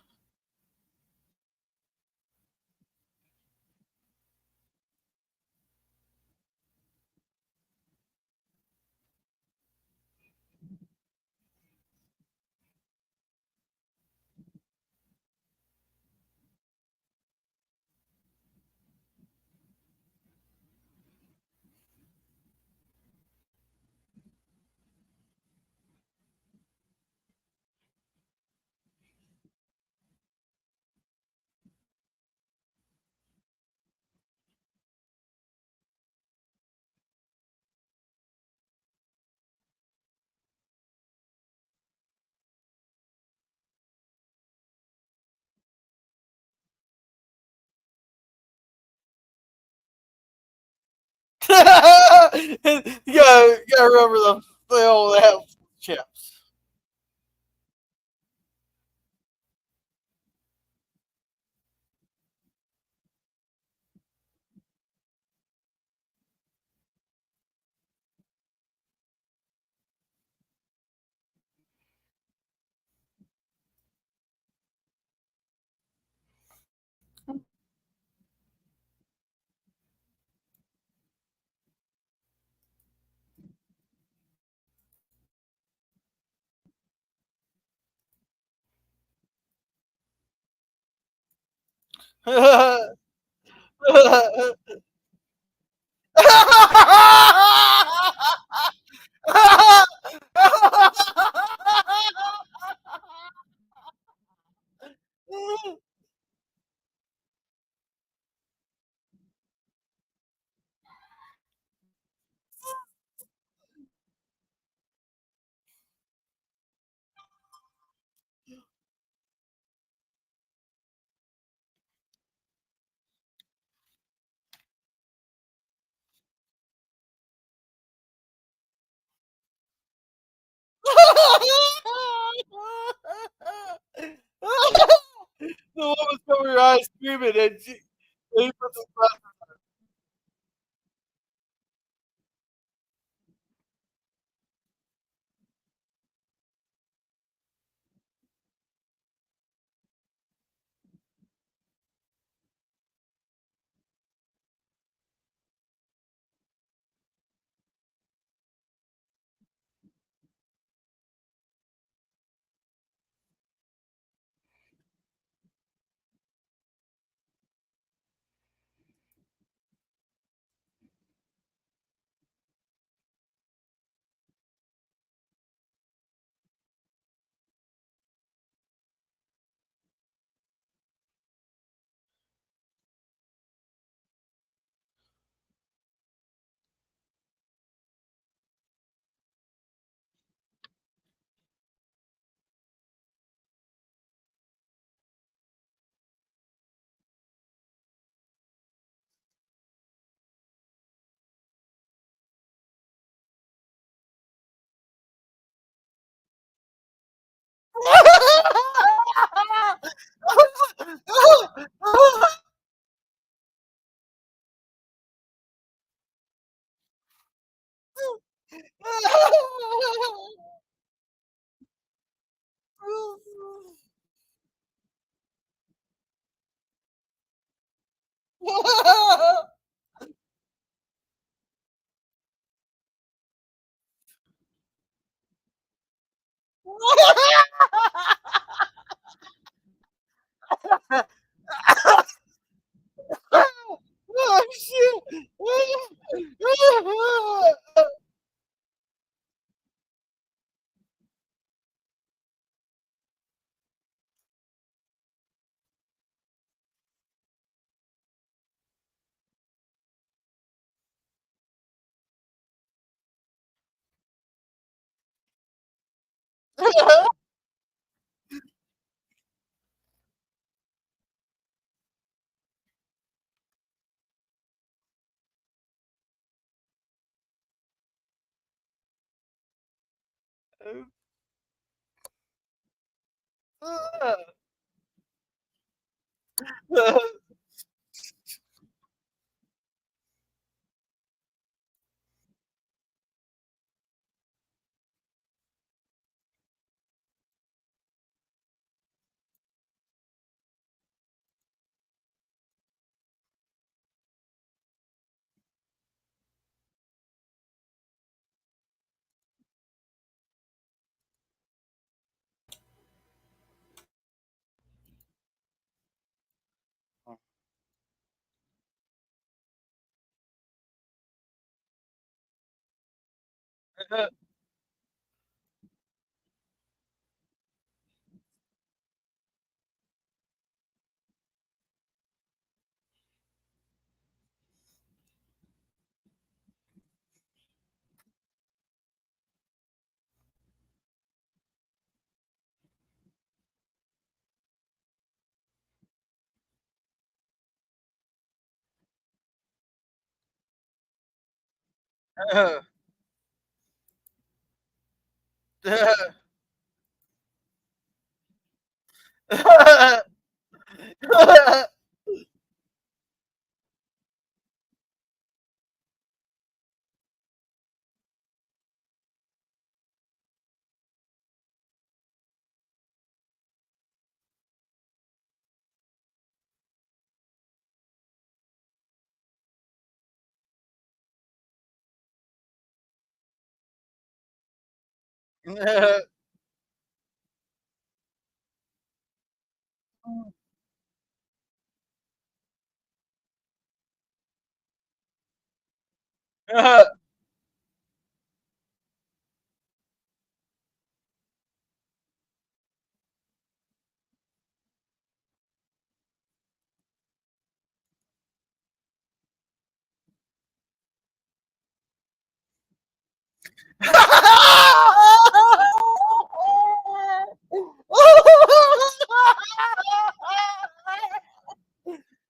You gotta remember the old health chips. The woman covered her eyes screaming, and he put the Oh, shit.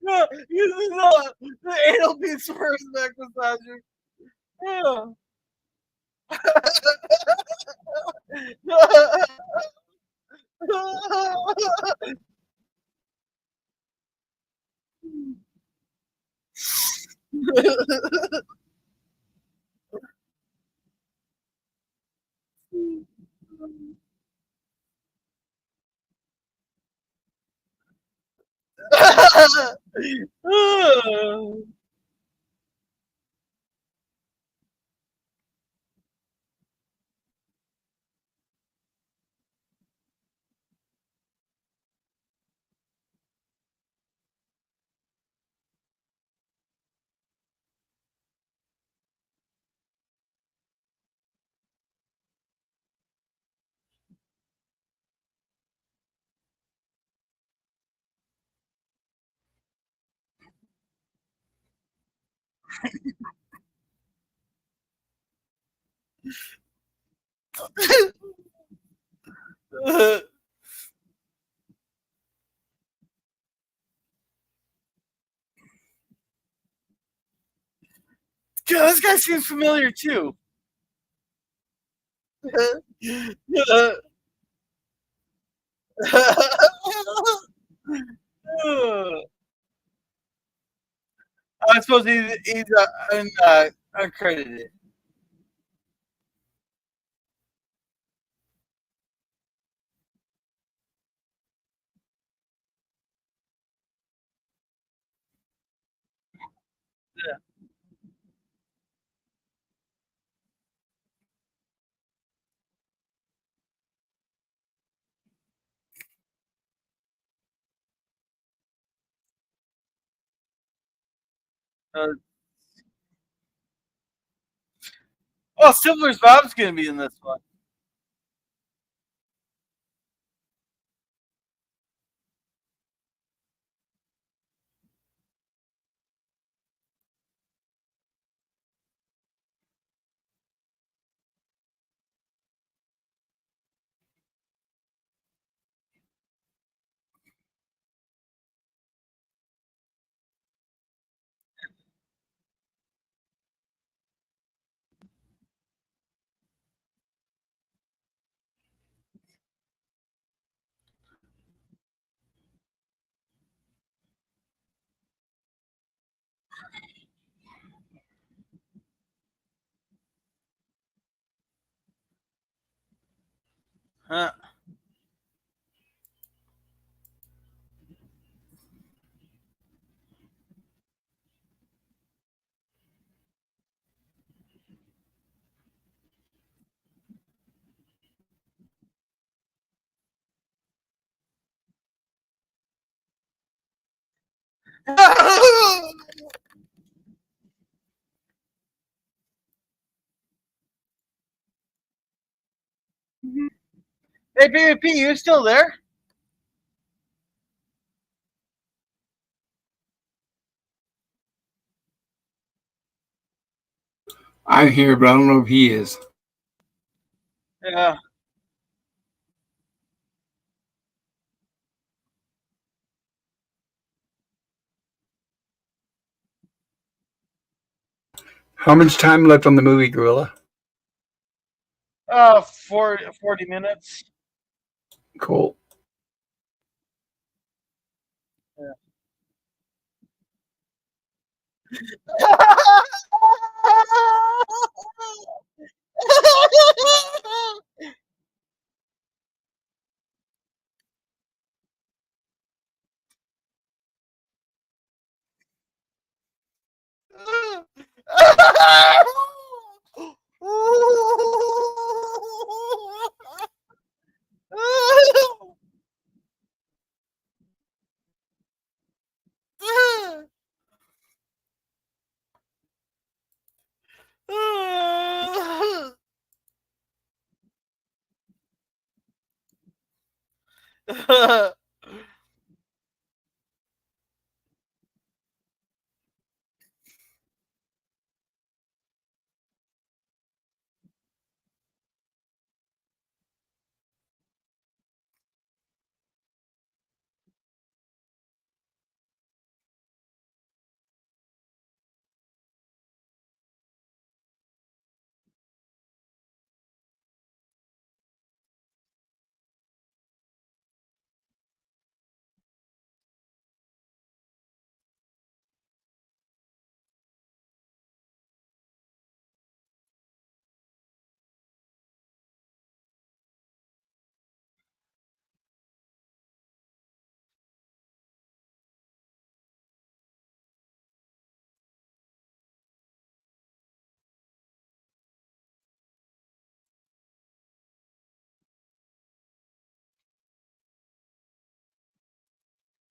No, you know, the anal piece first neck massager. Yeah. God, this guy seems familiar too. I suppose he's uncredited. Uh, oh, Stifler's Bob's gonna be in this one. Huh. Hey, PvP, you still there? I'm here, but I don't know if he is. Yeah. How much time left on the movie, Gorilla? 40 minutes. Cool.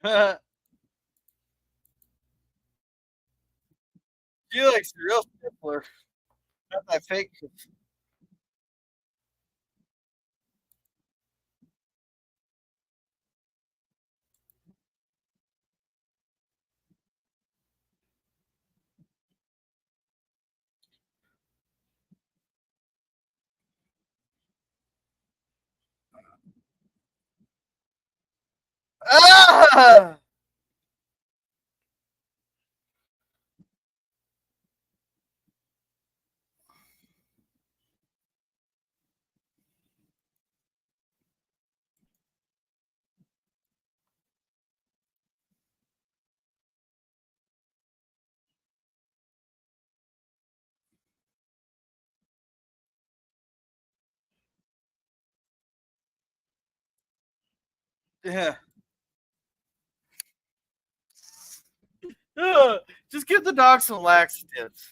Yeah. You like the real Stifler, not that fake. Ah! Yeah. Just give the dog some laxatives.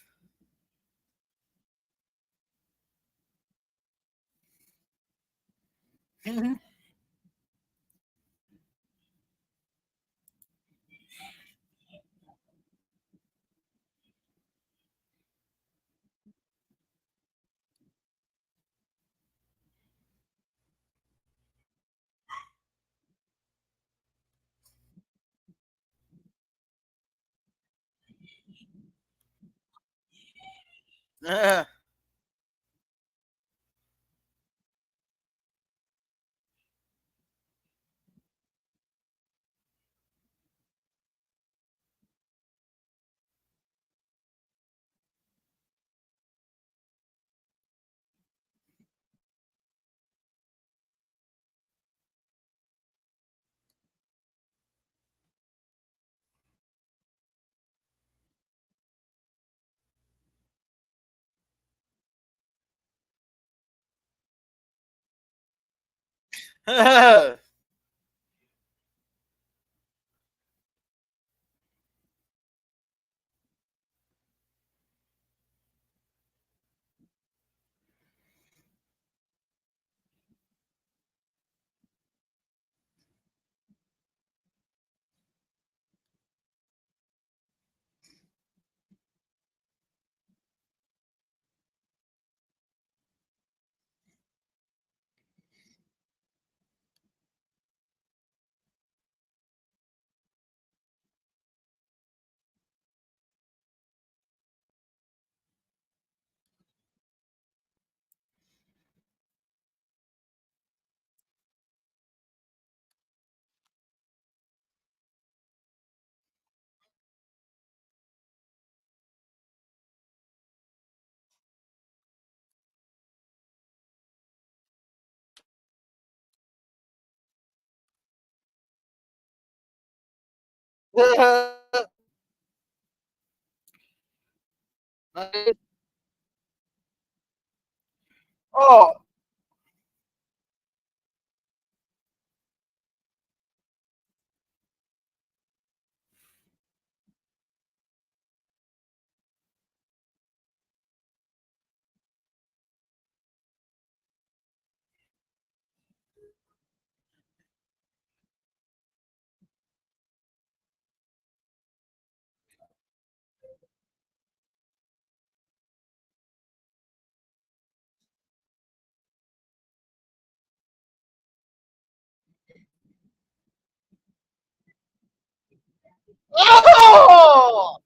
Oh,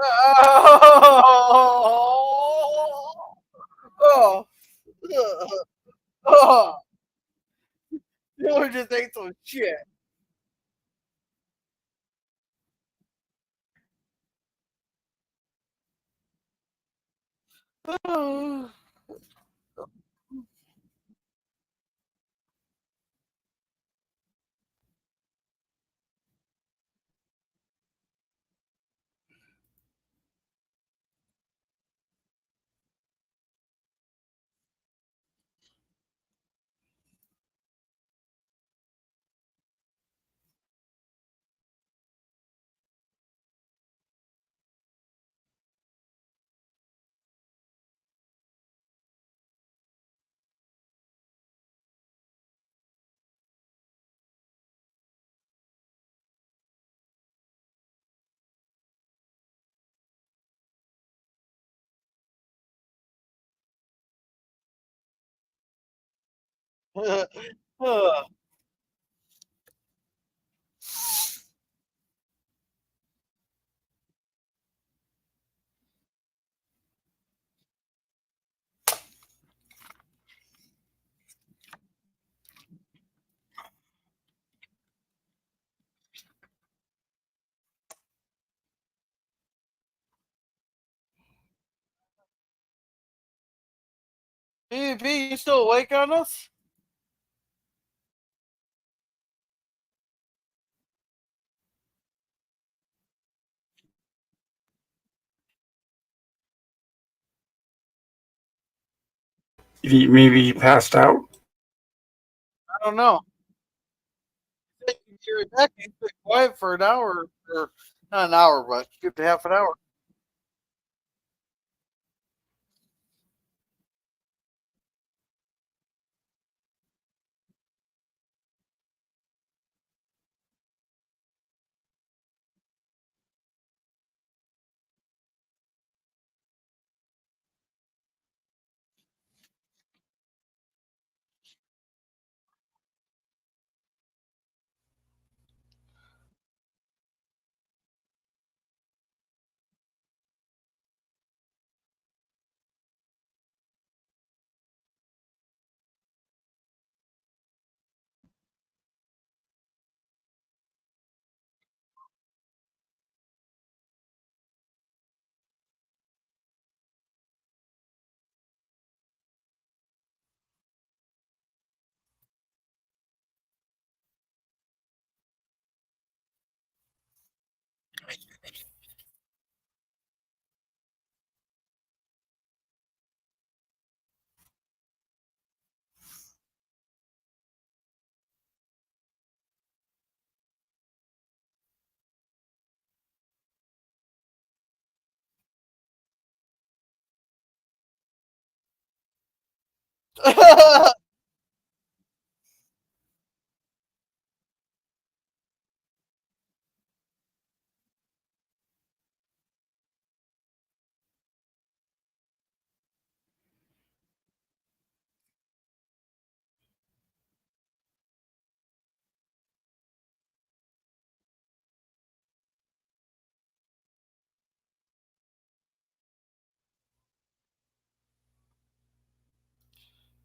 oh, oh, oh, you just ate some shit. BB, you still awake on us? Maybe he passed out. I don't know. You're back. He's been quiet for an hour, or not an hour, but good to half an hour.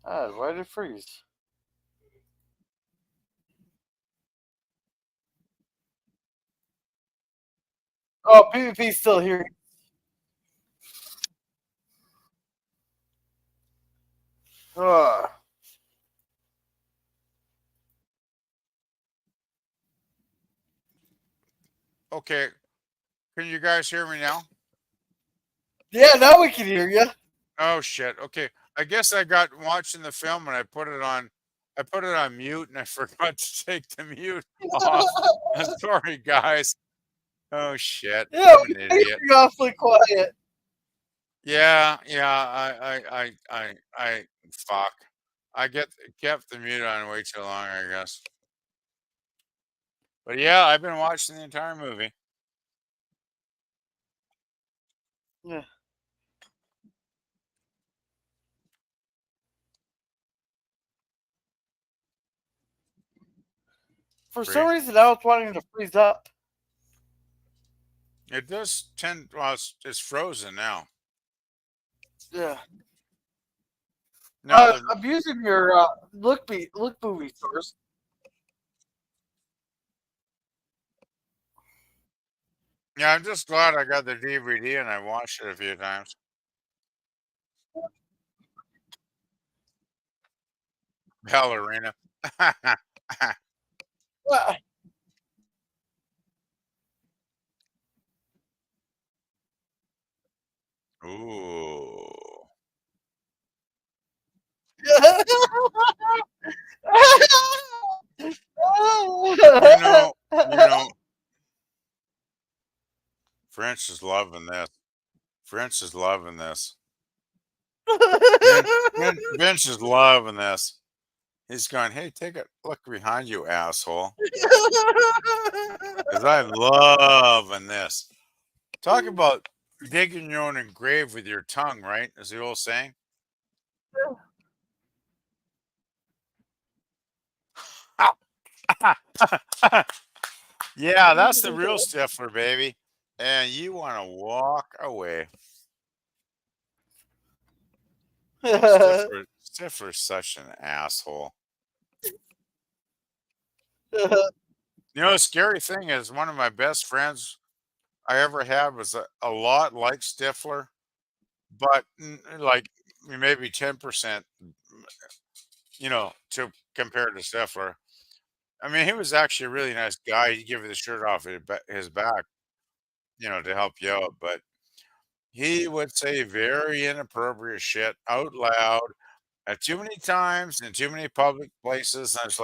Why did it freeze? Oh, PvP's still here. Ugh. Okay, can you guys hear me now? Yeah, now we can hear you. Oh shit. Okay, I guess I got watching the film and I put it on. I put it on mute and I forgot to take the mute off. Sorry, guys. Oh shit, Yeah, I'm we an can hear idiot. you awfully quiet. Yeah, yeah. Fuck. I kept the mute on way too long, I guess. But yeah, I've been watching the entire movie. Yeah. For some Great. reason, now it's wanting to freeze up. It does tend. Well, it's frozen now. Yeah. Now the I'm using your look movie source. yeah, I'm just glad I got the DVD and I watched it a few times. Ballerina. Ah. Ooh. You know, you know, French is loving this. French is loving this. Vince is loving this. He's going, hey, take a look behind you, asshole. Because I'm loving this. Talk about digging your own grave with your tongue, right? Is the old saying? Yeah, that's the real Stifler, baby. And you want to walk away. Stifler's such an asshole. You know, the scary thing is one of my best friends I ever had was a lot like Stifler, but like maybe 10%, to compare to Stifler. I mean, he was actually a really nice guy. He'd give you the shirt off his back, to help you out. But he would say very inappropriate shit out loud at too many times in too many public places. And it's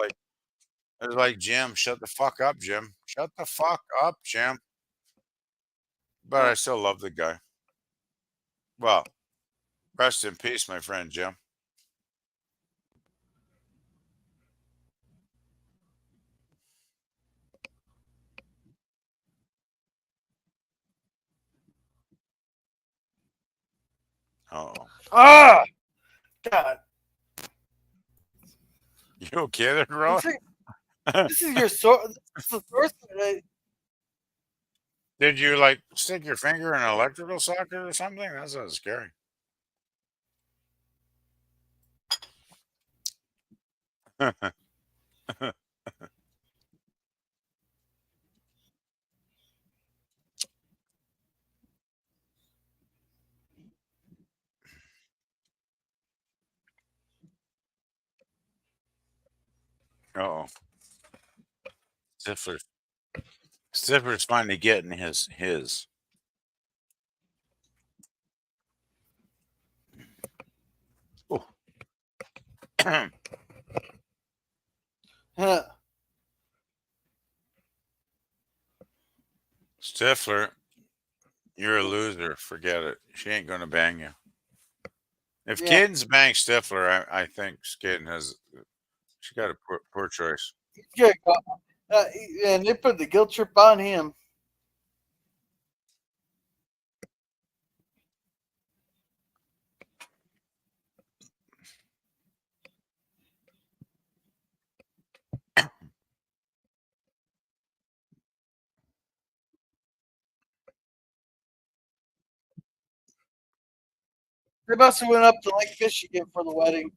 like, Jim, shut the fuck up, Jim. Shut the fuck up, Jim. But I still love the guy. Well, rest in peace, my friend Jim. Oh, Ah, God. you okay there, bro? This is your source. This is the source. Did you like stick your finger in an electrical socket or something? That sounds scary. Oh, Stifler. Stifler's finally getting his. Oh. Stifler, you're a loser. Forget it. She ain't gonna bang you. If Yeah. Cadence bangs Stifler, I think Cadence has. She got a poor choice. Yeah, and they put the guilt trip on him. They must have went up to Lake Michigan for the wedding.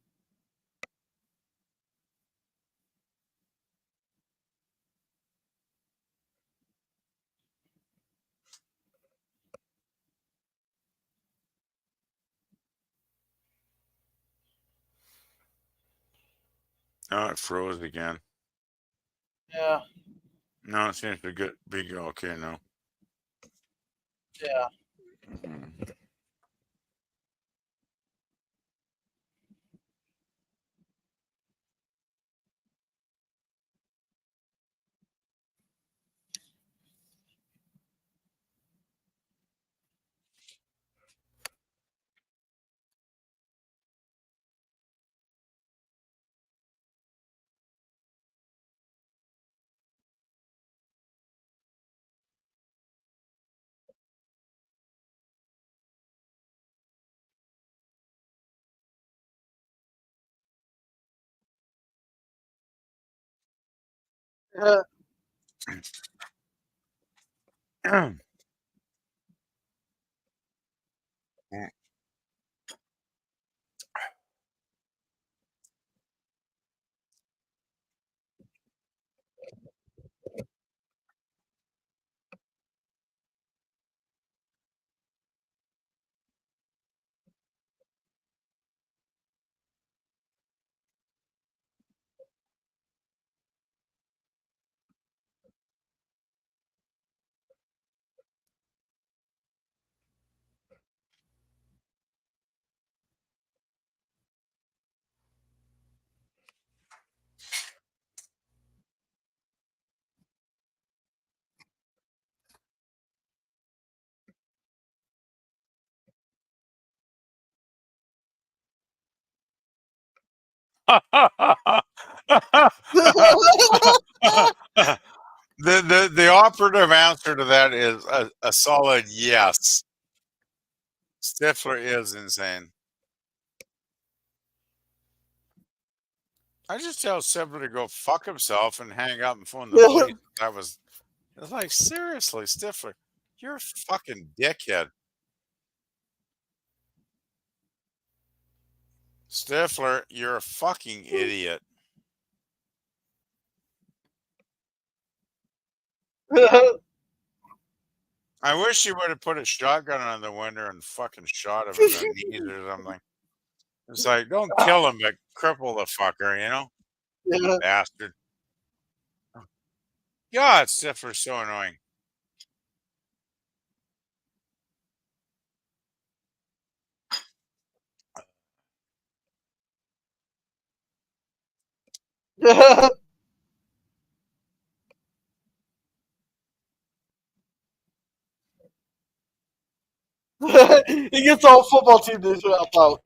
Oh, it froze again. Yeah, No, it seems to be okay now. yeah. Mhm. The operative answer to that is a solid yes. Stifler is insane. I just tell Stifler to go fuck himself and hang up and phone the police. It's like, seriously, Stifler, you're a fucking dickhead. Stifler, you're a fucking idiot. I wish you would have put a shotgun on the window and fucking shot him in the knees or something. It's like, don't kill him, but cripple the fucker, you know? Yeah. Bastard. God, Stifler's so annoying. He gets the whole football team to help out.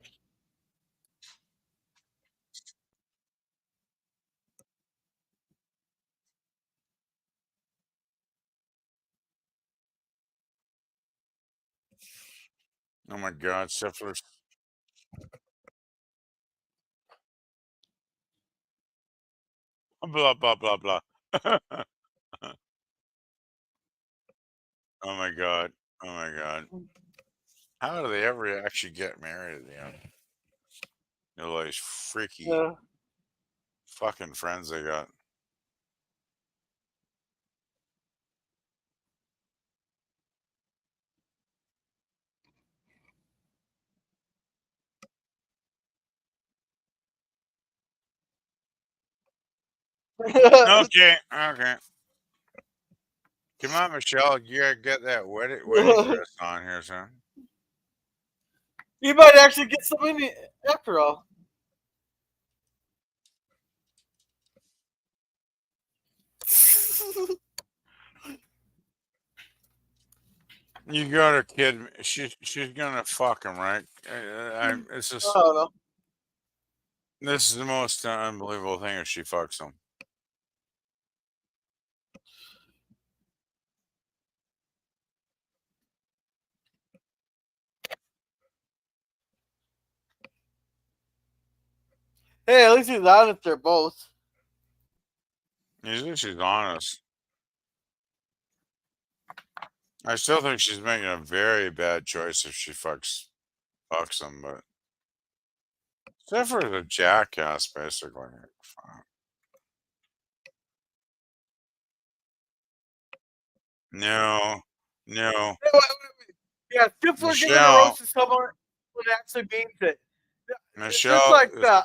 Oh my God, Stifler's. Blah, blah, blah, blah. Oh my God. Oh my God. How do they ever actually get married at the end? You know, those freaky Yeah. fucking friends they got. Okay, okay. Come on, Michelle. You gotta get that wedding dress on here, son. You might actually get something after all. You got her kid. She's gonna fuck him, right? It's I just don't know. this is the most unbelievable thing if she fucks him. Hey, at least he's honest. They're both. Usually she's honest. I still think she's making a very bad choice if she fucks him, but Stifler's a jackass, basically. Fuck. No, no, Yeah, Stifler giving a Michelle, roast to someone what actually means it. It's just Michelle. like the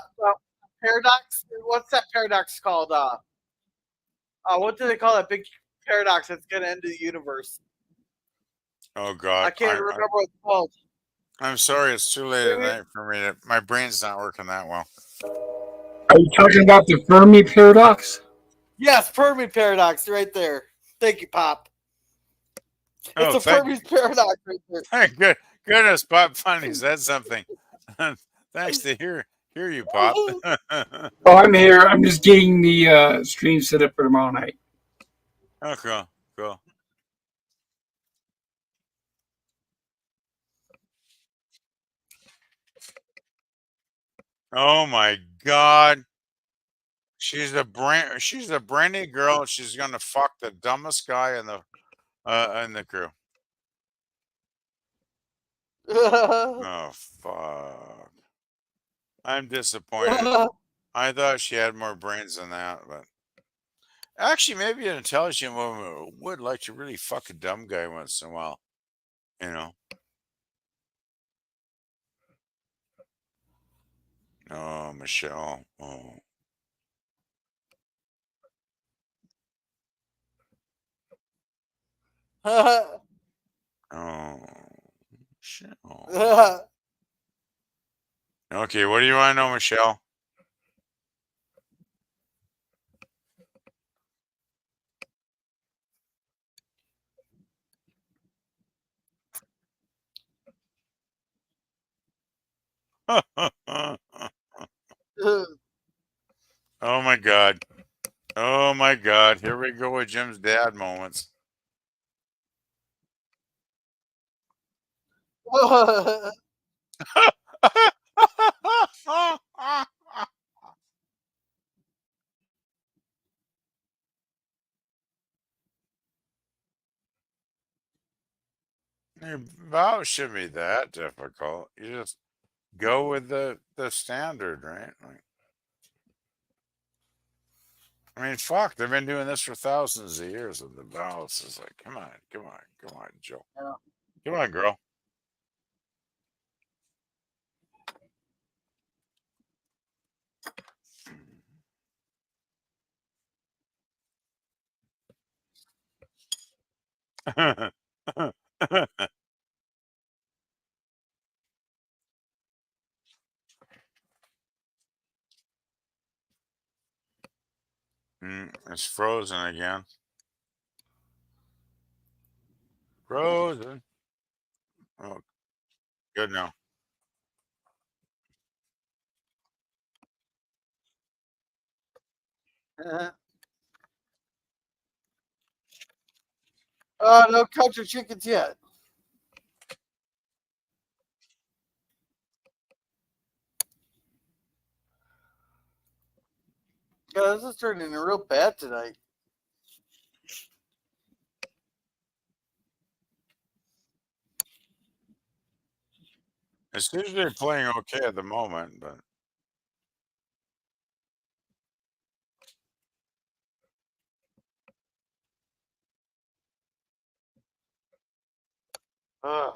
paradox. What's that paradox called? What do they call that big paradox that's gonna end the universe? Oh God, I can't remember what it's called. I'm sorry, it's too late at night for me. My brain's not working that well. Are you talking about the Fermi paradox? Yes, Fermi paradox, right there. Thank you, Pop. It's a Fermi paradox right there. Thank goodness, Pop finally said something. Thanks to hear you, Pop. Oh, I'm here. I'm just getting the stream set up for tomorrow night. Oh, cool. Oh my God. She's a brainy girl. She's gonna fuck the dumbest guy in the crew. Oh fuck. I'm disappointed. I thought she had more brains than that, but actually maybe an intelligent woman would like to really fuck a dumb guy once in a while. You know. Oh, Michelle. Oh. Oh, Michelle. Okay, what do you want to know, Michelle? Oh my God. Oh my God. Here we go with Jim's dad moments. Your vows shouldn't be that difficult. You just go with the standard, right? Like, I mean, fuck, they've been doing this for thousands of years with the vows. It's like, come on, Joe. Yeah. Come on, girl. It's frozen again. Frozen. Oh, good now. No country chickens yet. Yeah, this is turning real bad tonight. It's usually playing okay at the moment, but Ugh.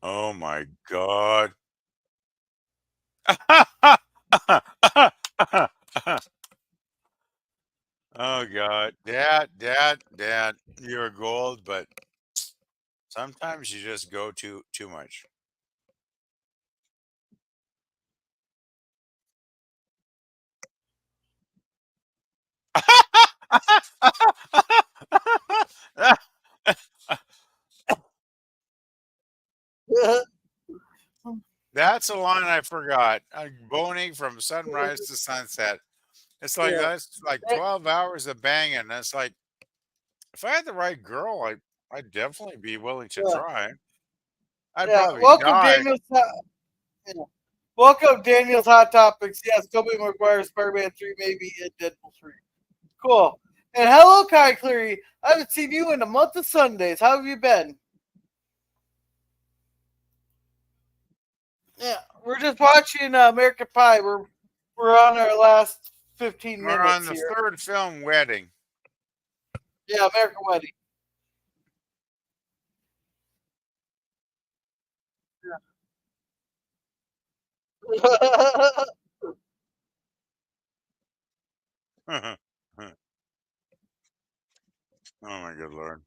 Oh my God. Oh God. Dad, you're gold, but sometimes you just go too much. That's a line I forgot. Boning from sunrise to sunset. It's like Yeah. that's like 12 hours of banging. And it's like if I had the right girl, I'd definitely be willing to Yeah. try. I'd Yeah. probably die. Yeah. Welcome, Daniel's Hot Topics. Yes, Tobey Maguire, Spider-Man 3, maybe, and Deadpool 3. Cool. And hello, Kai Cleary. I haven't seen you in a month of Sundays. How have you been? Yeah, we're just watching American Pie. We're on our last 15 We're on minutes the here. third film, Wedding. Yeah, American Wedding. Yeah. Oh my good lord.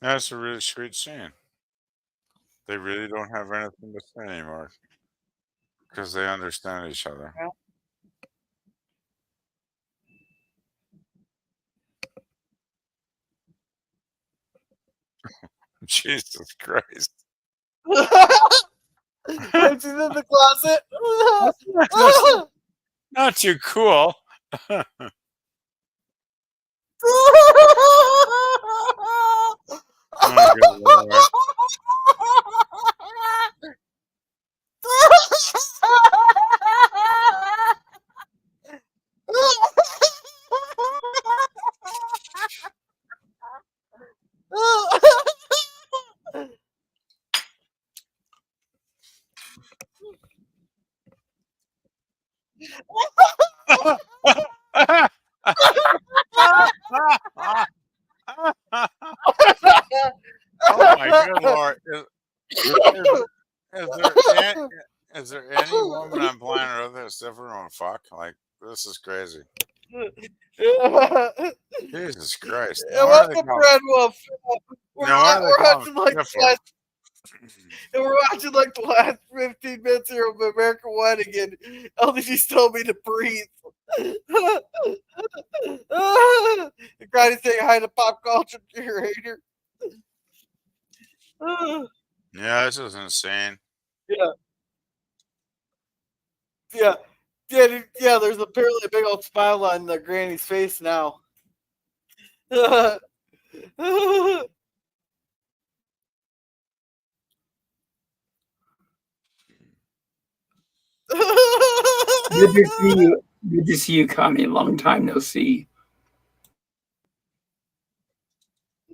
That's a really sweet scene. They really don't have anything to say anymore because they understand each other. Jesus Christ. When she's in the closet. That's not too cool. Oh, good lord. Oh my good lord. Is there any, is there any woman on planet Earth that's ever gonna fuck? Like this is crazy. Jesus Christ. No wonder they Welcome, call Brad Wolf. we're We're watching like Stifler. and we're watching like the last 15 minutes here of American Wedding, and LDG's told me to breathe. The guy's saying hi to pop culture curator. Yeah, this is insane. Yeah, yeah, yeah. There's apparently a big old smile on the granny's face now. Good to see you. Good to see you, Connie. Long time no see.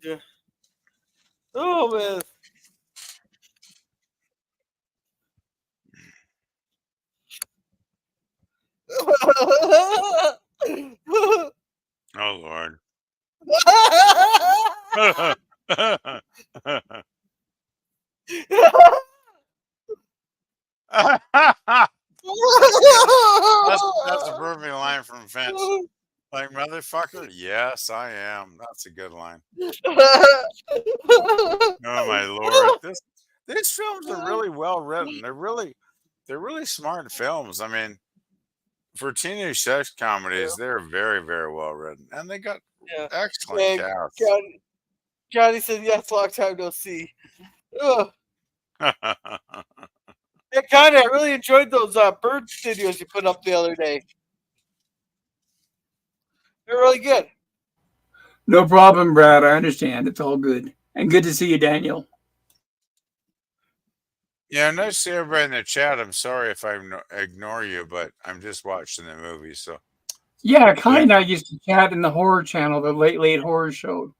Yeah. Oh man. Oh Lord. That's a perfect line from Finch. Like motherfucker, yes, I am. That's a good line. Oh my lord, these films are really well written. They're really smart films. I mean, for teenage sex comedies, they're very very well written, and they got Yeah. excellent And casts. Johnny said yes, long time no see. Ugh. Yeah, Connie, I really enjoyed those bird videos you put up the other day. They're really good. No problem, Brad. I understand. It's all good. And good to see you, Daniel. Yeah, nice to see everybody in the chat. I'm sorry if I ignore you, but I'm just watching the movie, so Yeah, Kai and I used to chat in the horror channel, the late horror show,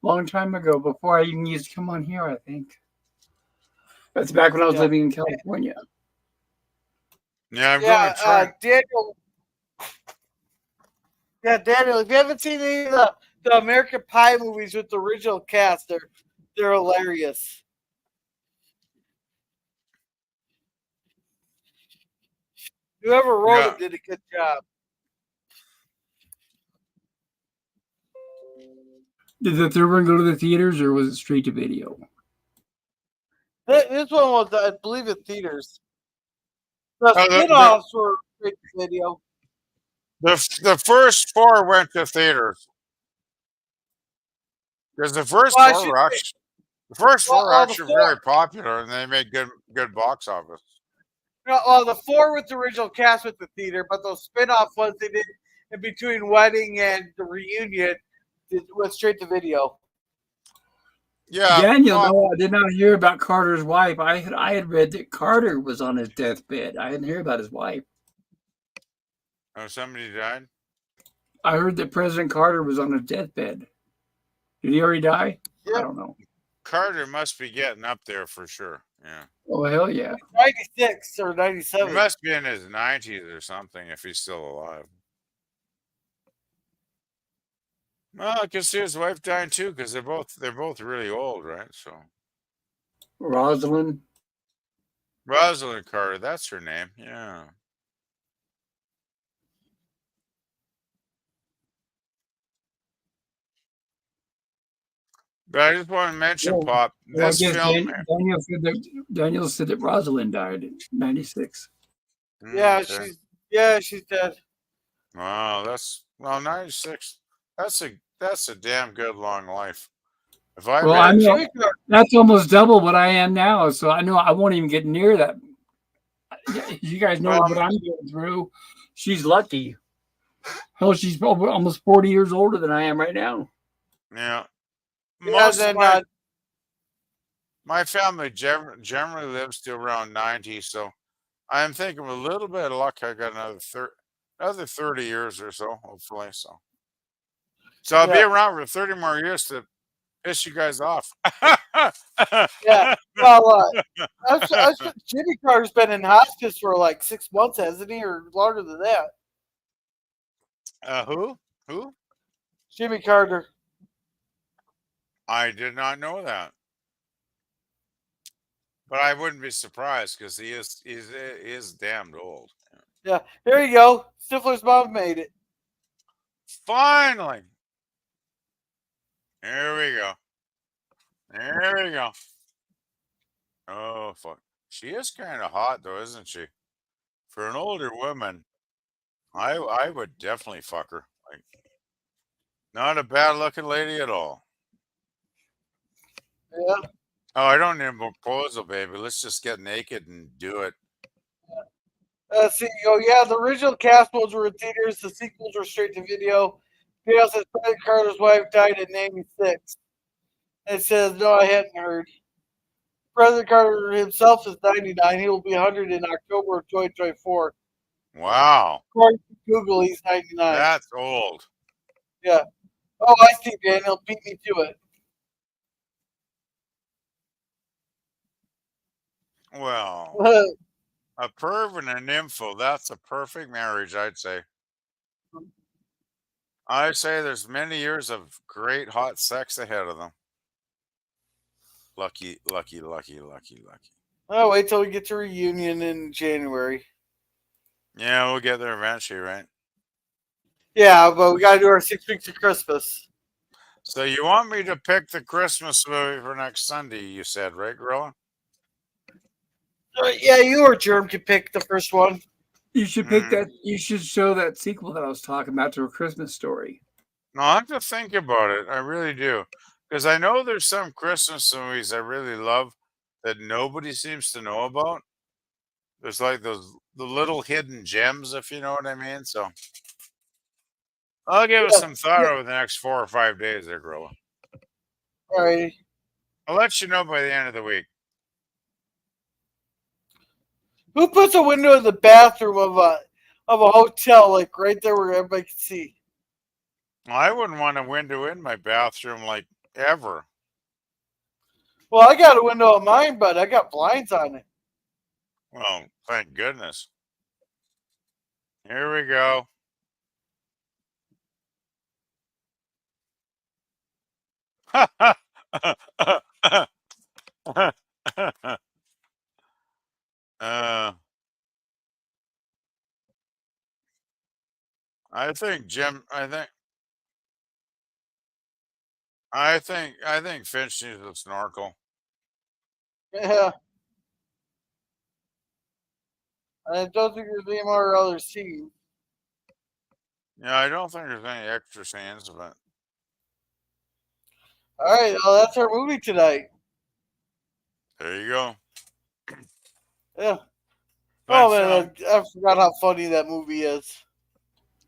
long time ago, before I even used to come on here, I think. That's back when I was living in California. Yeah, I'm going to try. Daniel. Yeah, Daniel, if you haven't seen any of the American Pie movies with the original cast, they're hilarious. Whoever wrote it did a good job. Did the third one go to the theaters, or was it straight to video? This one was, I believe, in theaters. The spin-offs were straight to video. The first 4 went to theaters. Because the first 4 were actually very popular, and they made good box office. Well, the 4 with the original cast with the theater, but those spin-off ones they did in between Wedding and the Reunion went straight to video. Yeah, Daniel, no, I did not hear about Carter's wife. I had read that Carter was on his deathbed. I didn't hear about his wife. Oh, somebody died? I heard that President Carter was on his deathbed. Did he already die? Yeah. I don't know. Carter must be getting up there for sure. Yeah. Oh, hell yeah. 96 or 97. He must be in his 90s or something if he's still alive. Well, I can see his wife dying too, because they're both really old, right? So Rosalind Carter, that's her name. Yeah. But I just want to mention, Pop, this film. Daniel said that Rosalind died in 96. Yeah, she's dead. Wow, 96. That's a damn good long life. I know that's almost double what I am now, so I know I won't even get near that. You guys know what I'm going through. She's lucky. Hell, she's probably almost 40 years older than I am right now. Yeah. Most of my family generally lives to around 90, so I'm thinking with a little bit of luck, I got another 30 years or so, hopefully. So I'll be around for 30 more years to piss you guys off. Yeah. Well, Jimmy Carter's been in hospice for like 6 months, hasn't he, or longer than that? Who? Jimmy Carter. I did not know that, but I wouldn't be surprised because he is damned old. Yeah, there you go. Stifler's mom made it. Finally. There we go. Oh fuck, she is kind of hot though, isn't she? For an older woman, I would definitely fuck her. Like, not a bad looking lady at all. Yeah. Oh, I don't need a proposal, baby. Let's just get naked and do it. The original cast modes were in theaters. The sequels were straight to video. Daniel says President Carter's wife died at 96. It says, no, I hadn't heard. President Carter himself is 99. He will be 100 in October of 2024. Wow. According to Google, he's 99. That's old. Yeah. Oh, I see, Daniel. Beat me to it. Well, a perv and a nympho, that's a perfect marriage, I'd say. I say there's many years of great hot sex ahead of them. Lucky. Oh, wait till we get to Reunion in January. Yeah, we'll get there eventually, right? Yeah, but we got to do our 6 weeks of Christmas. So you want me to pick the Christmas movie for next Sunday, you said, right, Gorilla? Yeah, you or Germ can pick the first one. You should pick that. You should show that sequel that I was talking about to A Christmas Story. No, I have to think about it. I really do. Because I know there's some Christmas movies I really love that nobody seems to know about. There's like the little hidden gems, if you know what I mean. So I'll give it some thought over the next 4 or 5 days there, Gorilla. All right. I'll let you know by the end of the week. Who puts a window in the bathroom of of a hotel, like right there where everybody can see. I wouldn't want a window in my bathroom, like, ever. Well, I got a window on mine, but I got blinds on it. Well, thank goodness. Here we go. I think Jim. I think Finch needs a snorkel. Yeah. I don't think there's any more other scenes. Yeah, I don't think there's any extra scenes of it. All right, well, that's our movie tonight. There you go. Yeah. Fun Oh man, film. I forgot how funny that movie is.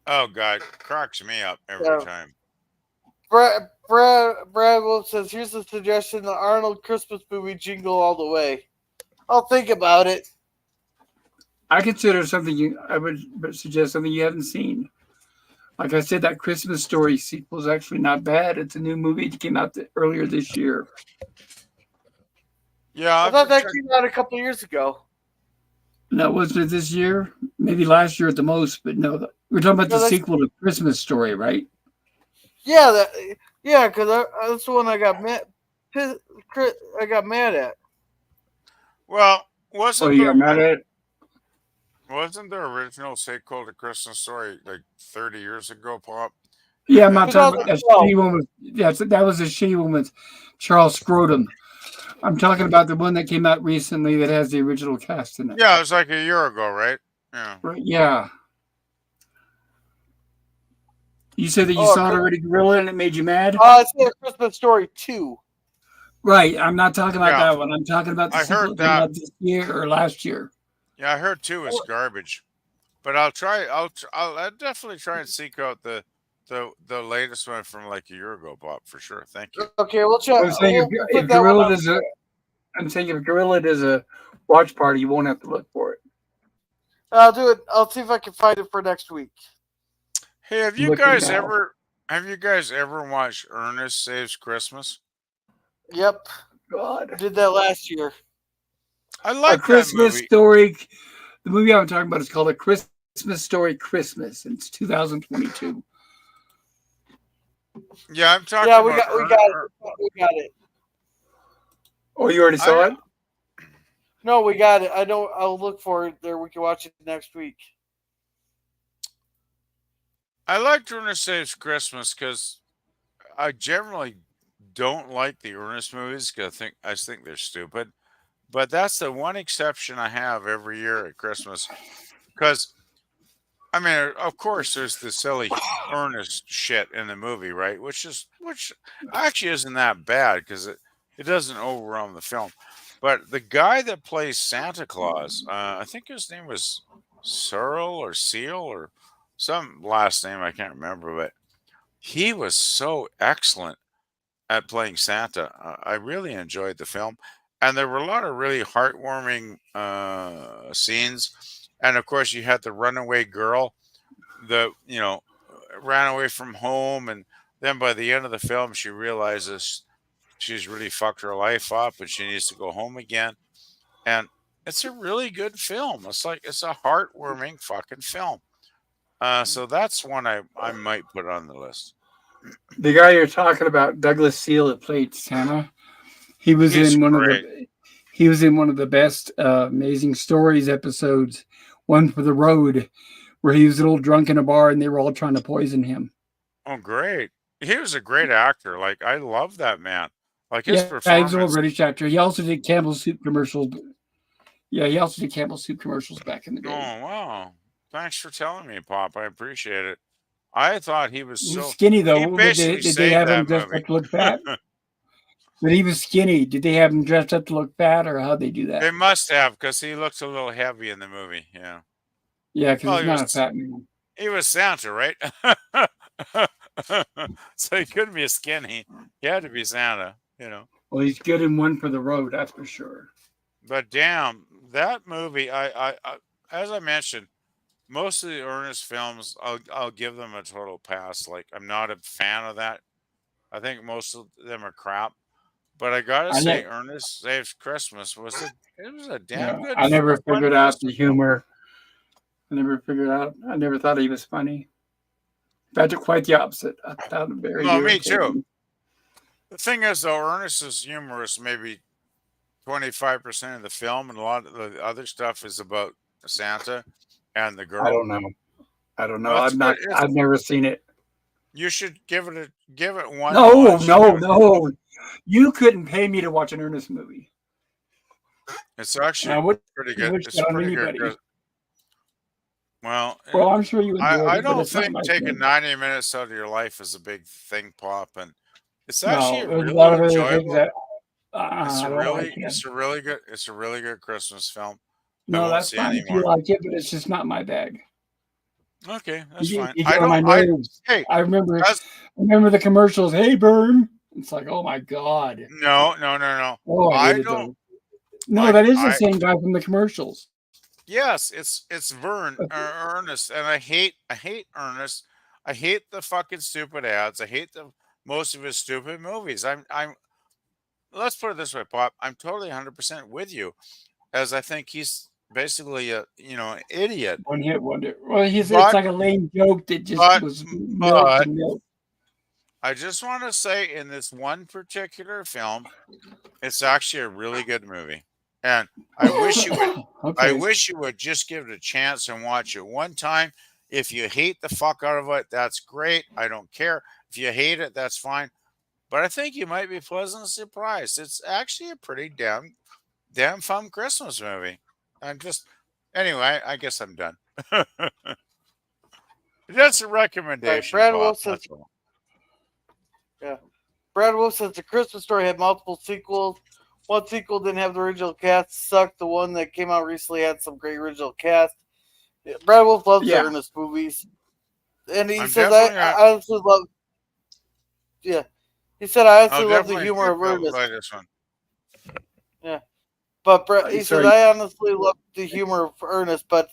Oh God, cracks me up every Yeah. time. Brad Wolf says, "Here's a suggestion: the Arnold Christmas movie, Jingle All the Way." I'll think about it. I consider something I would suggest something you haven't seen. Like I said, that Christmas Story sequel is actually not bad. It's a new movie that came out earlier this year. Yeah, I thought that came out a couple years ago. No, wasn't it this year? Maybe last year at the most, but no. We're talking about the sequel to Christmas Story, right? Yeah, because that's the one I got mad. I got mad at. Well, wasn't you got mad at it? Wasn't the original sequel to Christmas Story like 30 years ago, Pop? Yeah, I'm not talking about that shitty one with. Yeah, that was a shitty one with Charles Scrotum. I'm talking about the one that came out recently that has the original cast in it. Yeah, it was like a year ago, right? Yeah. Right, yeah. You said that you saw it already, Gorilla, and it made you mad? It's a Christmas Story 2. Right, I'm not talking about that one. I'm talking about the sequel that came out this year or last year. Yeah, I heard 2 is garbage, but I'll definitely try and seek out the latest one from like a year ago, Bob, for sure. Thank you. Okay, we'll check. I'm saying if Gorilla does a watch party, you won't have to look for it. I'll do it. I'll see if I can find it for next week. Hey, have you guys ever watched Ernest Saves Christmas? Yep. God, I did that last year. I like A Christmas that movie. Story. The movie I'm talking about is called A Christmas Story Christmas, and it's 2022. Yeah, I'm talking. Yeah, we got it. Oh, you already saw it? No, we got it. I'll look for it there. We can watch it next week. I liked Ernest Saves Christmas because I generally don't like the Ernest movies because I think they're stupid. But that's the one exception I have every year at Christmas. Because, I mean, of course, there's the silly Ernest shit in the movie, right? Which actually isn't that bad because it doesn't overwhelm the film. But the guy that plays Santa Claus, I think his name was Searle or Seal or some last name I can't remember, but he was so excellent at playing Santa. I really enjoyed the film, and there were a lot of really heartwarming scenes. And of course, you had the runaway girl that ran away from home, and then by the end of the film, she realizes she's really fucked her life up, and she needs to go home again. And it's a really good film. It's a heartwarming fucking film. So that's one I might put on the list. The guy you're talking about, Douglas Seal, that played Santa. He was in one of the best Amazing Stories episodes, One for the Road, where he was a little drunk in a bar and they were all trying to poison him. Oh, great! He was a great actor. Like, I love that man. Like his performance. He was an old British actor. He also did Campbell Soup commercials. Yeah, he also did Campbell Soup commercials back in the day. Oh wow! Thanks for telling me, Pop. I appreciate it. I thought he was so skinny though. Did they have him dressed up to look fat? But he was skinny. Did they have him dressed up to look fat, or how'd they do that? They must have, because he looked a little heavy in the movie. Yeah. Yeah, because he's not a fat man. He was Santa, right? So he couldn't be a skinny. He had to be Santa, Well, he's good in One for the Road, that's for sure. But damn, that movie, I as I mentioned, most of the Ernest films, I'll give them a total pass. Like I'm not a fan of that. I think most of them are crap. But I gotta I say, ne- Ernest Saves Christmas it was a damn yeah, good, I never fun figured out the Christmas film. humor. I never figured out. I never thought he was funny. In fact, quite the opposite. I found him very No, me too. irritating. The thing is, though, Ernest is humorous. Maybe 25% of the film, and a lot of the other stuff is about Santa and the I girl. don't know. I don't know. No, it's I've not. good. It's I've never seen it. you should give it one No, watch. no, no. You couldn't pay me to watch an Ernest movie. It's And I actually wouldn't pretty good. wish It's that on pretty good. anybody. Well, Well, I'm sure you enjoyed I it, but don't it's not think my taking thing. 90 minutes out of your life is a big thing, Pop, and it's actually No, a there's a lot really of other things enjoyable. that I don't like it. It's a really good Christmas film. I No, won't that's see fine any if you more. like it, but it's just not my bag. Okay, that's fine. You I get on don't. my nerves. Hey, I remember, that's remember the commercials. Hey, Burn. It's like, oh my god. no. Oh, I I hated don't. those. No, that is the I same guy from the commercials. yes, it's Vern or Ernest, and I hate Ernest. I hate the fucking stupid ads. I hate the most of his stupid movies. I'm. Let's put it this way, Pop. I'm totally 100% with you, as I think he's basically a an idiot. One hit wonder. Well, it's But like a lame joke that just but was milked but and milked. I just want to say in this one particular film, it's actually a really good movie, and I wish you would. I Okay. wish you would just give it a chance and watch it one time. If you hate the fuck out of it, that's great. I don't care. If you hate it, that's fine. But I think you might be pleasantly surprised. It's actually a pretty damn fun Christmas movie. I'm just anyway. I guess I'm done. That's a Right, recommendation, Brad Pop. Wilson. That's all. Yeah, Brad Wilson's The Christmas Story had multiple sequels. One sequel didn't have the original cast. Sucked. The one that came out recently had some great original cast. Yeah, Brad Wolf loves the Yeah. Ernest movies, and he I'm says, definitely. I honestly love." Yeah, he said, "I I'll honestly love the definitely humor of go Ernest." by this one. Yeah, but he says, Sorry. "I honestly love the humor of Ernest, but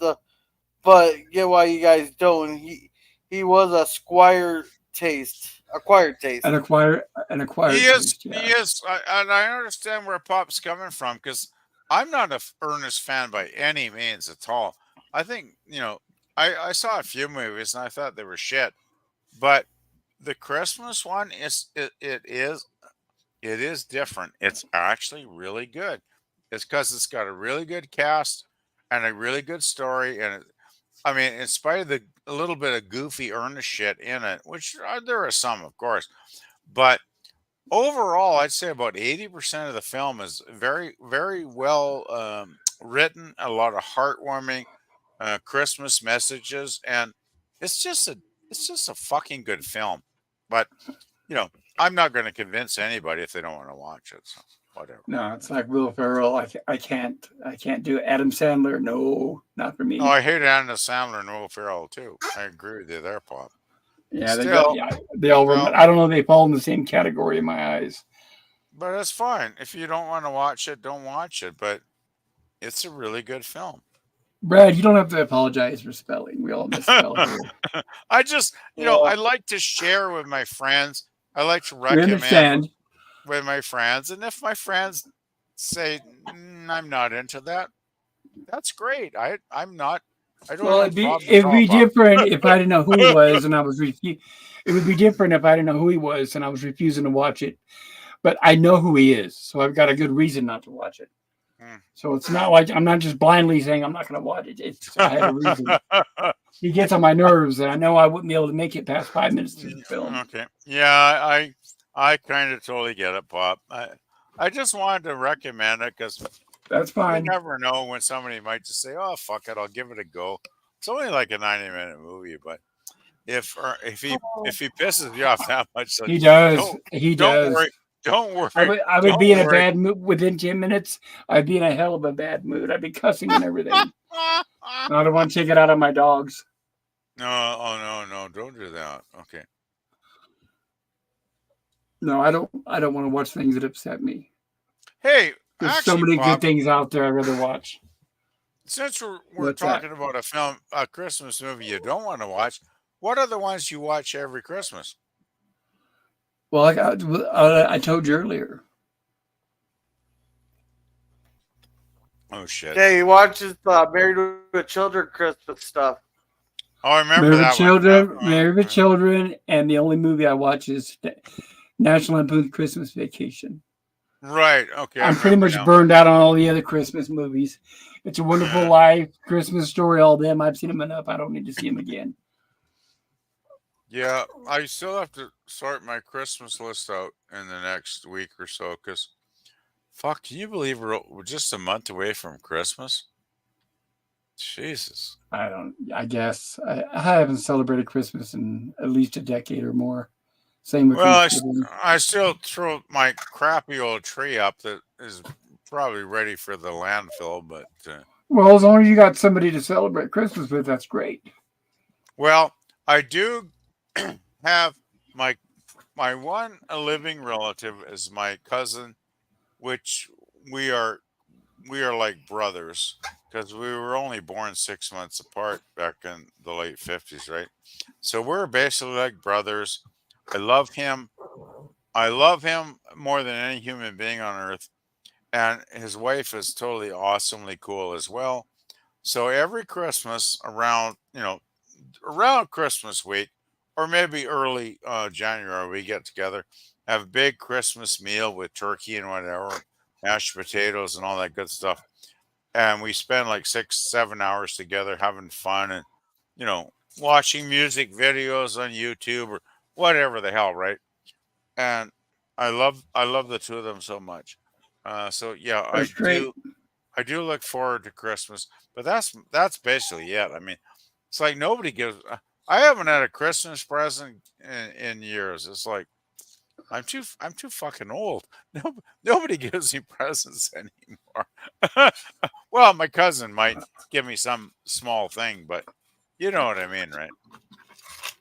get why you guys don't. He was a acquired taste." An acquired He is. taste. He Yeah. is. And I understand where Pop's coming from because I'm not a Ernest fan by any means at all. I think I saw a few movies and I thought they were shit, but the Christmas one it is different. It's actually really good. It's because it's got a really good cast and a really good story, and I mean, in spite of a little bit of goofy Ernest shit in it, which there are some, of course, but overall, I'd say about 80% of the film is very, very well written. A lot of heartwarming Christmas messages, and it's just a it's just a fucking good film. But you know, I'm not going to convince anybody if they don't want to watch it. So whatever. No, it's like Will Ferrell. I can't do it. Adam Sandler. No, not for No, me. I hate Adam Sandler and Will Ferrell too. I agree with you there, Pop. Yeah, Still, they all. well, I don't know. They fall in the same category in my eyes. but that's fine. If you don't want to watch it, don't watch it. But it's a really good film. Brad, you don't have to apologize for spelling. We all misspell here. I just, Yeah. I like to share with my friends. I like to We recommend understand. with my friends. And if my friends say, I'm not into that, that's great. I'm not, I don't Well, have problems at it'd all, be Bob. different if I didn't know who he was and I was it would be different if I didn't know who he was and I was refusing to watch it. But I know who he is, so I've got a good reason not to watch it. Hmm. So it's not like I'm not just blindly saying I'm not going to watch it. It's I have a reason. He gets on my nerves, and I know I wouldn't be able to make it past 5 minutes through the film. Okay. Yeah, I kind of totally get it, Bob. I just wanted to recommend it because That's you fine. never know when somebody might just say, "Oh, fuck it, I'll give it a go." It's only like a 90-minute movie, but if he pisses you off that much, He does. don't He don't does. worry, don't worry. I would don't be in a worry. bad mood within 10 minutes. I'd be in a hell of a bad mood. I'd be cussing and everything. And I don't want to take it out on my dogs. No, oh no, don't do that. Okay. No, I don't want to watch things that upset me. Hey, There's so actually, many Bob, good things out there I'd rather watch. since we're What's that? talking about a Christmas movie you don't want to watch, what are the ones you watch every Christmas? Well, I told you earlier. Oh shit! Okay, he watches Married with Children Christmas stuff. Oh, I remember Married with that Children, one. Married with Children, and the only movie I watch is National Lampoon's Christmas Vacation. Right. Okay. I'm pretty much burned out on all the other Christmas movies. It's a Wonderful Life, Christmas Story, all them. I've seen them enough. I don't need to see them again. Yeah, I still have to sort my Christmas list out in the next week or so. Because, fuck, can you believe we're just a month away from Christmas? Jesus. I guess. I haven't celebrated Christmas in at least a decade or more. Same with Well, Thanksgiving. I still throw my crappy old tree up that is probably ready for the landfill, but Well, as long as you got somebody to celebrate Christmas with, that's great. well, I do have my one living relative is my cousin, which we are like brothers because we were only born 6 months apart back in the late 50s, right? So we're basically like brothers. I love him. I love him more than any human being on earth. And his wife is totally awesomely cool as well. So every Christmas around Christmas week, or maybe early January, we get together, have a big Christmas meal with turkey and whatever, mashed potatoes and all that good stuff. And we spend like 6-7 hours together having fun and, watching music videos on YouTube or whatever the hell, right? And I love the two of them so much. So yeah, That's great. I do look forward to Christmas, but that's basically it. I mean, it's like nobody gives. I haven't had a Christmas present in years. It's like I'm too fucking old. Nobody gives me presents anymore. Well, my cousin might give me some small thing, but you know what I mean, right?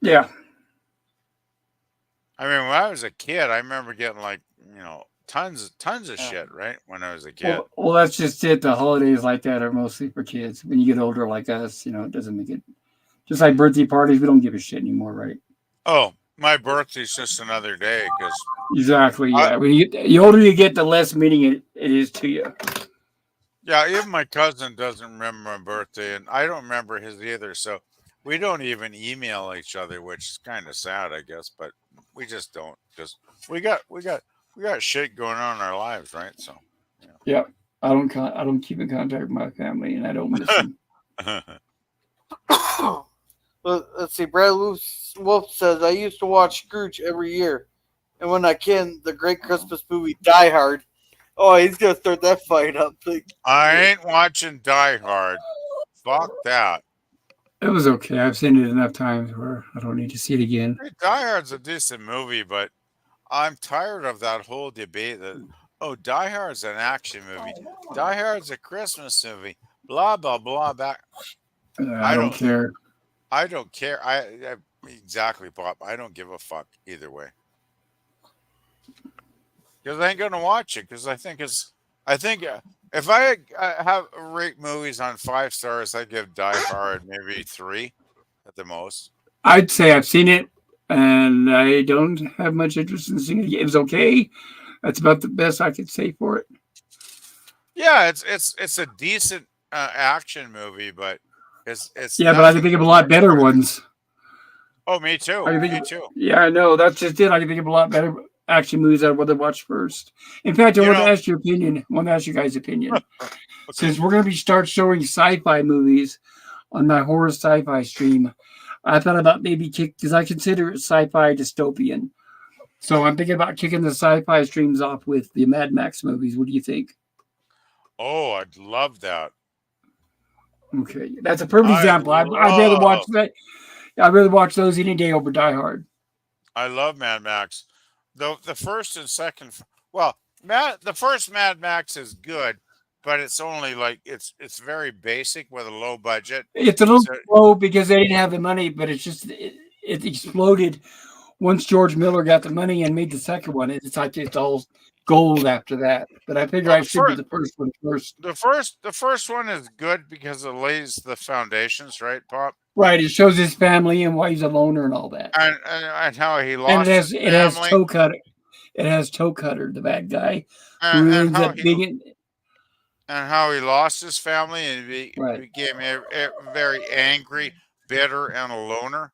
Yeah. I mean, when I was a kid, I remember getting like, tons of shit, right? When I was a kid. Well, that's just it. The holidays like that are mostly for kids. When you get older like us, it doesn't make it. Just like birthday parties, we don't give a shit anymore, right? Oh, my birthday's just another day because exactly. Yeah. The older you get, the less meaning it is to you. Yeah, even my cousin doesn't remember my birthday, and I don't remember his either. So we don't even email each other, which is kind of sad, I guess. But we just don't because we got shit going on in our lives, right? So yeah, I don't keep in contact with my family, and I don't miss them. Well, let's see. Brad Wolf says I used to watch Scrooge every year, and when I can, the great Christmas movie Die Hard. Oh, he's gonna start that fight up. I ain't watching Die Hard. Fuck that. It was okay. I've seen it enough times where I don't need to see it again. Hey, Die Hard's a decent movie, but I'm tired of that whole debate that Die Hard's an action movie, Die Hard's a Christmas movie, blah blah blah. I don't care. I don't care. I exactly, Bob. I don't give a fuck either way. Because I ain't gonna watch it. Because I think if I have rate movies on 5 stars, I give Die Hard maybe 3 at the most. I'd say I've seen it, and I don't have much interest in seeing it. It was okay. That's about the best I could say for it. Yeah, it's a decent action movie, but it's yeah, but I can think of a lot better ones. Oh, me too. Me too. Yeah, I know. That's just it. I can think of a lot better action movies I'd rather watch first. In fact, I want to ask your opinion. I want to ask you guys' opinion. Okay. Since we're going to start showing sci-fi movies on my horror sci-fi stream, I thought about maybe because I consider it sci-fi dystopian. So I'm thinking about kicking the sci-fi streams off with the Mad Max movies. What do you think? Oh, I'd love that. Okay, that's a perfect example. I'd rather watch that. I'd rather watch those any day over Die Hard. I love Mad Max. The first and second, well, the first Mad Max is good, but it's only like it's very basic with a low budget. It's a little low because they didn't have the money, but it's just it exploded once George Miller got the money and made the second one. It's like it's all gold after that. But I figure I should do the first one first. The first one is good because it lays the foundations, right, Pop? Right, it shows his family and why he's a loner and all that. And how he And lost his it has family. Toe Cutter. It has Toe Cutter, the bad guy, who and ends how up being and how he lost his family and right. became very angry, bitter, and a loner.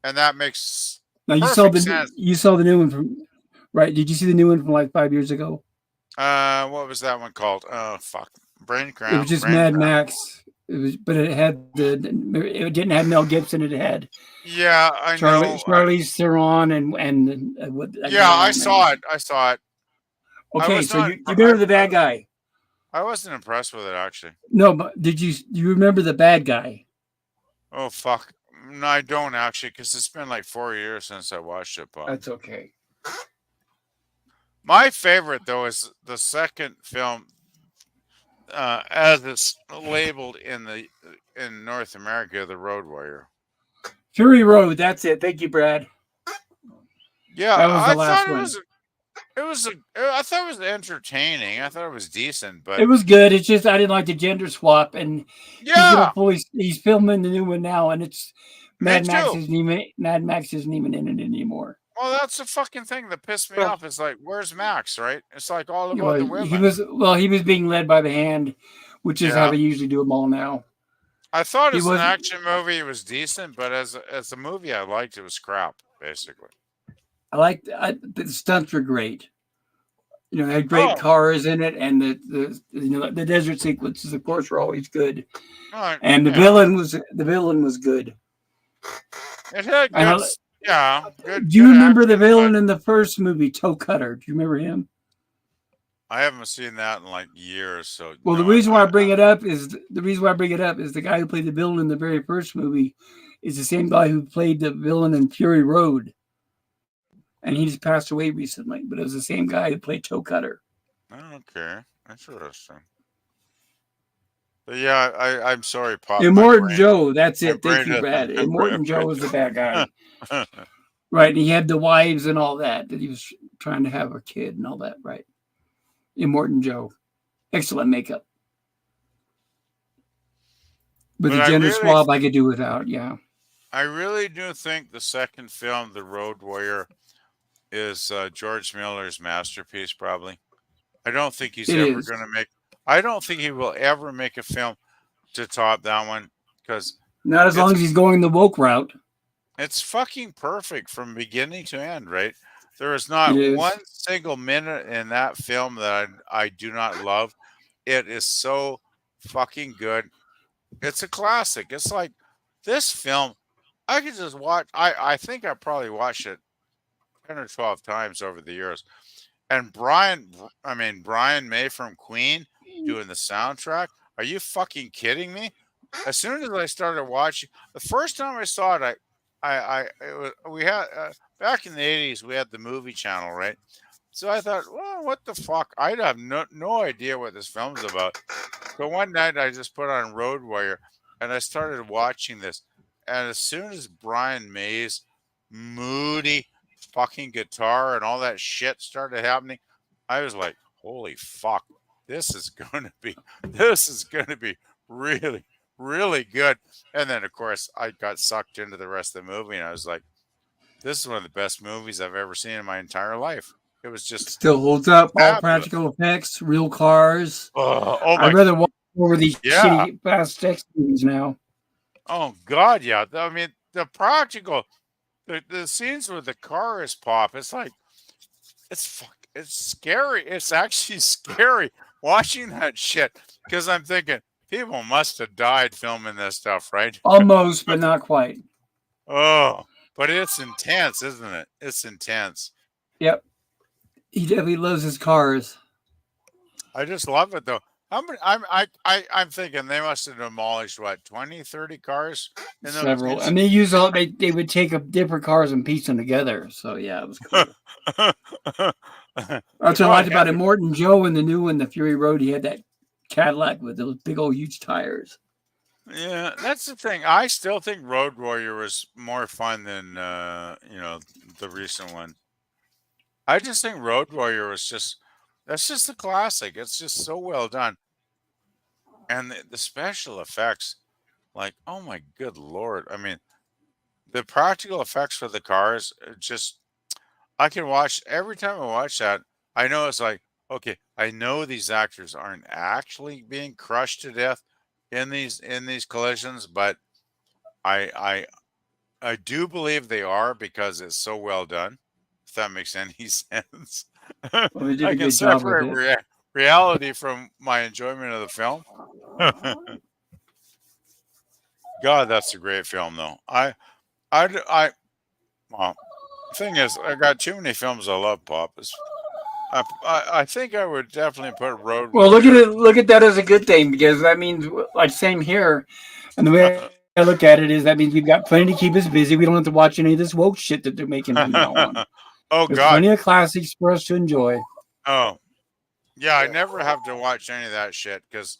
And that makes Now perfect sense. you saw the new one from right. Did you see the new one from like 5 years ago? What was that one called? Oh fuck, Brain Cramp. It was just Mad Max. It was, but it it didn't have Mel Gibson. It had I know Charlize Theron and I saw it. I saw it. Okay, so you remember the bad guy? I wasn't impressed with it actually. No, but you remember the bad guy? Oh fuck, no, I don't actually, because it's been like 4 years since I watched it. But that's okay. My favorite though is the second film, as it's labeled in North America, The Road Warrior. Fury Road. That's it. Thank you, Brad. Yeah, that was the last one. I thought it was entertaining. I thought it was decent, but it was good. It's just I didn't like the gender swap, and he's filming the new one now, and it's Mad Max isn't even in it anymore. Well, that's the fucking thing that pissed me off. It's like, where's Max? Right? It's like all about the women. He was being led by the hand, which is how they usually do them all now. I thought as an action movie it was decent, but as a movie I liked, it was crap basically. The stunts were great. It had great cars in it, and the desert sequences, of course, were always good. And the villain was good. It had good. Do you remember the villain in the first movie, Toe Cutter? Do you remember him? I haven't seen that in like years. So the reason why I bring it up is the guy who played the villain in the very first movie is the same guy who played the villain in Fury Road. And he just passed away recently, but it was the same guy who played Toe Cutter. Okay, interesting. But yeah, I'm sorry, Pop. Immortan Joe, that's it. Thank you, Brad. Immortan Joe was the bad guy. Right, and he had the wives and all that he was trying to have a kid and all that, right? Immortan Joe. Excellent makeup. But the gender swab I could do without, yeah. I really do think the second film, The Road Warrior, is George Miller's masterpiece, probably. I don't think he's ever going to make. I don't think he will ever make a film to top that one, because not as long as he's going the woke route. It's fucking perfect from beginning to end, right? There is not one single minute in that film that I do not love. It is so fucking good. It's a classic. It's like this film. I could just watch. I think I probably watched it 10 or 12 times over the years. And Brian May from Queen doing the soundtrack. Are you fucking kidding me? As soon as I started watching, the first time I saw it, we had back in the 80s, we had the movie channel, right? So I thought, well, what the fuck? I have no idea what this film's about. So one night I just put on Road Warrior and I started watching this. And as soon as Brian May's moody fucking guitar and all that shit started happening, I was like, holy fuck, this is gonna be really, really good. And then of course I got sucked into the rest of the movie and I was like, this is one of the best movies I've ever seen in my entire life. It was just still holds up. Fabulous. All practical effects, real cars. I'd rather walk over these shitty fast sex movies now. Oh God, yeah. I mean, the practical, the scenes where the cars pop, it's like, it's scary. It's actually scary watching that shit, because I'm thinking people must have died filming this stuff, right? Almost, but not quite. Oh, but it's intense, isn't it? It's intense. Yep. He definitely loves his cars. I just love it though. I'm thinking they must have demolished what, 20, 30 cars in those several, days? and they use they would take up different cars and piece them together. So yeah, it was cool. That's what I liked about Immortan Joe in the new one, the Fury Road. He had that Cadillac with those big old huge tires. Yeah, that's the thing. I still think Road Warrior was more fun than the recent one. I just think Road Warrior was just That's just a classic. It's just so well done. And the special effects, like, oh my good Lord. I mean, the practical effects for the cars are just, I can watch every time I watch that. I know it's like, okay, I know these actors aren't actually being crushed to death in these collisions, but I I I do believe they are because it's so well done. If that makes any sense. Well, they did I a can good job with separate it. reality from my enjoyment of the film. God, that's a great film, though. I well, thing is, I got too many films I love, Pop. I think I would definitely put Road Well, look at Warrior. it. Look at that as a good thing because that means, like, same here. And the way I look at it is that means we've got plenty to keep us busy. We don't have to watch any of this woke shit that they're making from now on. Oh There's God. plenty of classics for us to enjoy. Oh yeah, I never have to watch any of that shit because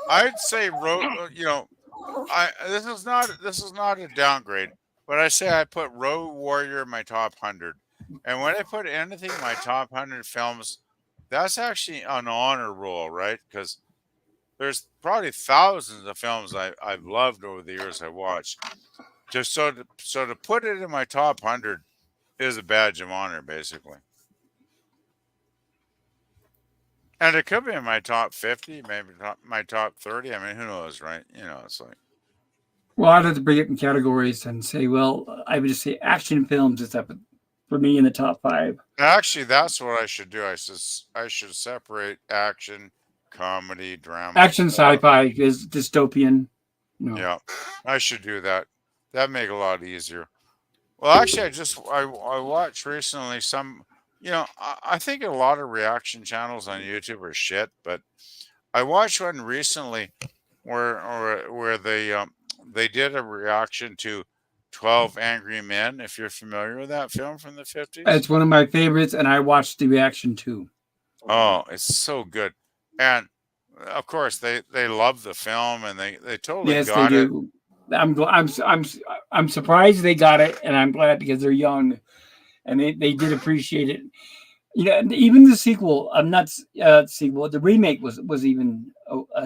I'd say Road. I this is not a downgrade, but I say I put Road Warrior in my top 100, and when I put anything in my top 100 films, that's actually an honor roll, right? Because there's probably thousands of films I've loved over the years I watched. Just so to put it in my top 100 is a badge of honor, basically. And it could be in my top 50, maybe my top 30. I mean, who knows, right? It's like, Well, I'd have to bring it in categories and say, well, I would just say action films is up for me in the top 5. actually, that's what I should do. I should separate action, comedy, drama. Action sci-fi is dystopian. No. Yeah, I should do that. That'd make it a lot easier. Well, actually, I watched recently some. I think a lot of reaction channels on YouTube are shit, but I watched one recently where they did a reaction to 12 Angry Men. If you're familiar with that film from the 50s. It's one of my favorites, and I watched the reaction too. Oh, it's so good. And of course they love the film and they totally Yes, they got it. do. I'm surprised they got it, and I'm glad because they're young, and they did appreciate it. Even the sequel. I'm not sequel. The remake was even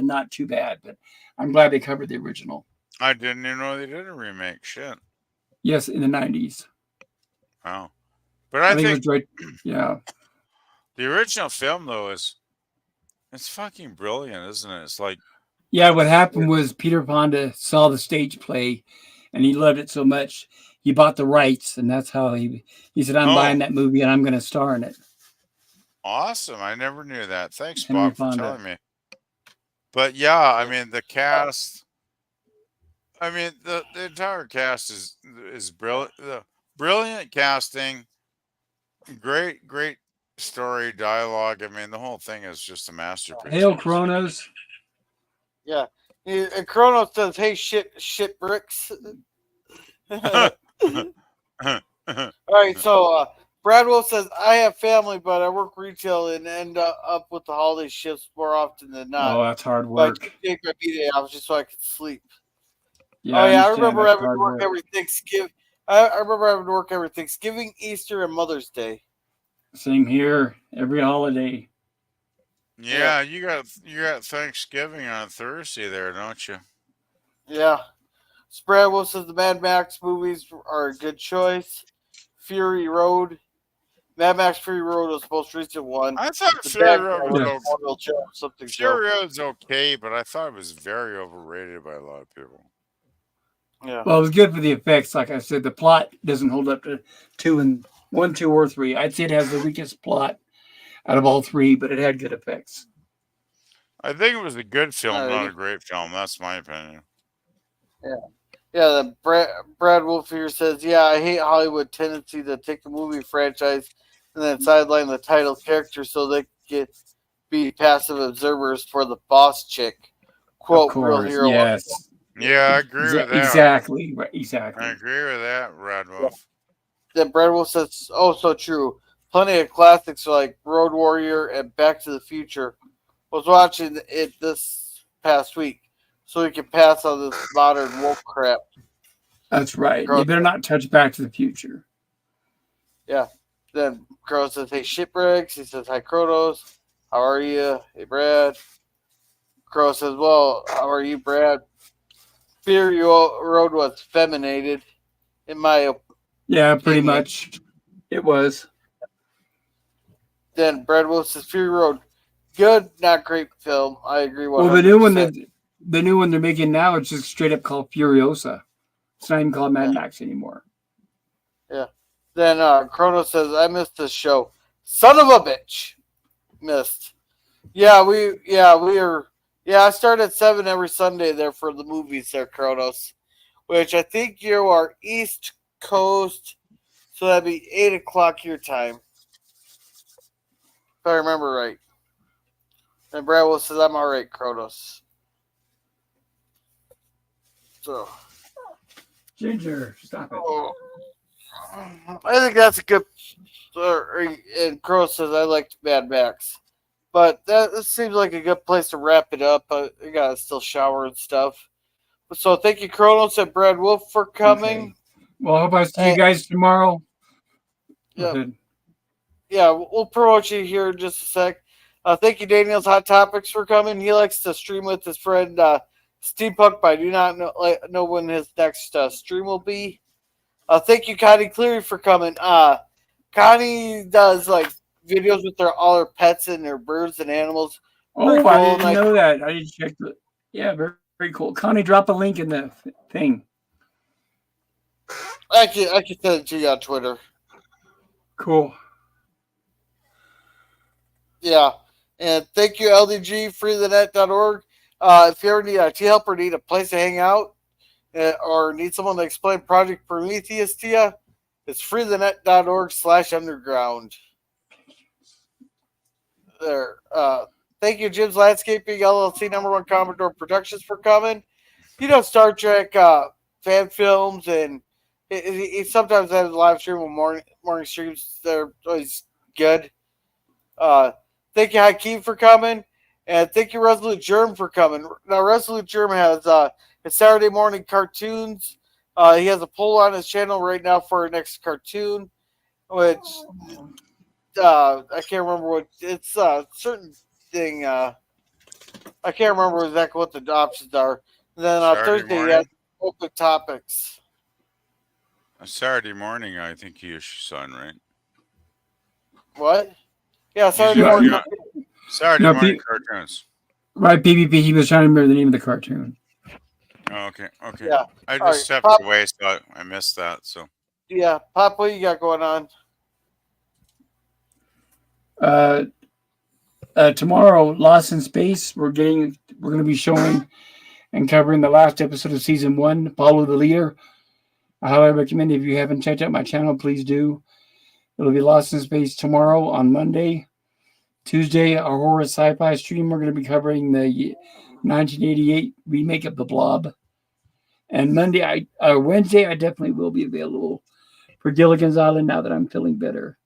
not too bad, but I'm glad they covered the original. I didn't even know they did a remake. Shit. Yes, in the 90s. Wow. But I I think it think was right. Yeah. the original film though it's fucking brilliant, isn't it? It's like Yeah, what happened was Peter Fonda saw the stage play, and he loved it so much he bought the rights, and that's how he said, "I'm buying that movie, and I'm going to star in it." awesome. I never knew that. Thanks, Henry Bob, for Fonda. telling me. But yeah, I mean the cast. I mean the entire cast is brilliant. The brilliant casting, great story, dialogue. I mean the whole thing is just a masterpiece. Hail Kronos. Yeah. And Kronos says, "Hey, shit bricks." All right, so Brad Will says, "I have family, but I work retail and end up with the holiday shifts more often than not. Oh, that's hard But I work. take my B-day off just so I can sleep." Yeah, Oh yeah, I understand. remember That's having to hard work work. every Thanksgiving. I remember having to work every Thanksgiving, Easter, and Mother's Day. Same here. Every holiday. Yeah, you got Thanksgiving on Thursday there, don't you? Yeah. Brad Will says the Mad Max movies are a good choice. Fury Road. Mad Max Fury Road was the most recent one. I thought The Fury bad Road guy was was okay. Memorial Joe, something Fury Joe. Road's okay, but I thought it was very overrated by a lot of people. Yeah. Well, it was good for the effects. Like I said, the plot doesn't hold up to 1, 2, or 3. I'd say it has the weakest plot out of all 3, but it had good effects. I think it was a good film, not yeah. a great film. That's my opinion. Yeah. Yeah, Brad Wolf here says, "Yeah, I hate Hollywood tendency to take a movie franchise and then sideline the title character so they can be passive observers for the boss chick." Quote, Of "Real course, hero." yes. Yeah, I agree with that. Exactly. Exactly. I agree with that, Radwolf. Then Brad Wolf says, "Oh, so true. Plenty of classics like Road Warrior and Back to the Future. Was watching it this past week, so we can pass on this modern woke crap." That's right. They better not touch Back to the Future. Yeah. Then Kronos says, "Hey, shipwrecks." He says, "Hi, Kronos. How are you? Hey, Brad." Kronos says, "Well, how are you, Brad?" Fury Road was feminated, in my opinion. Yeah, pretty much. It was. Then Brad Wolf says, "Fury Road, good, not great film." I agree 100%. Well, the new one they're making now, it's just straight up called Furiosa. It's not even called Mad Max anymore. Yeah. Then Kronos says, "I missed this show. Son of a bitch." Missed. Yeah, we are. Yeah, I start at 7 every Sunday there for the movies there, Kronos. Which I think you are East Coast, so that'd be 8 o'clock your time. If I remember right. And Bradwell says, "I'm alright, Kronos." So. Ginger, stop it. I think that's a good. And Kronos says, "I liked Mad Max." But that seems like a good place to wrap it up. I gotta still shower and stuff. So thank you, Kronos and Brad Wolf, for coming. Okay. Well, I hope I see you guys tomorrow. Yeah. Yeah, we'll promote you here in just a sec. Thank you, Daniel's Hot Topics, for coming. He likes to stream with his friend Steampunk, but I do not know when his next stream will be. Thank you, Connie Cleary, for coming. Connie does like videos with all her pets and their birds and animals. Oh, I didn't know that. I didn't check the. Yeah, very, very cool. Connie, drop a link in the thing. I can send it to you on Twitter. Cool. Yeah. And thank you, LDG, freethenet.org. If you ever need a IT help or need a place to hang out or need someone to explain Project Prometheus to you, it's freethenet.org/underground. There. Thank you, Jim's Landscaping LLC, #1 Commodore Productions, for coming. Star Trek fan films, and he sometimes has live stream on morning streams. They're always good. Thank you, Hakeem, for coming. And thank you, Resolute Germ, for coming. Now, Resolute Germ has his Saturday morning cartoons. He has a poll on his channel right now for our next cartoon, which I can't remember what it's a certain thing. I can't remember exactly what the options are. And then Thursday, he has open topics. Saturday morning, I think he is your son, right? What? Yeah, Saturday morning. Saturday morning cartoons. Right, PvP. He was trying to remember the name of the cartoon. Oh, okay. Yeah. I just stepped away, so I missed that. So. Yeah, Pop, what you got going on? Tomorrow, Lost in Space. We're going to be showing and covering the last episode of season 1, Follow the Leader. I highly recommend, if you haven't checked out my channel, please do. It'll be Lost in Space tomorrow on Monday. Tuesday, our horror sci-fi stream, we're going to be covering the 1988 remake of The Blob. And Wednesday, I definitely will be available for Gilligan's Island now that I'm feeling better.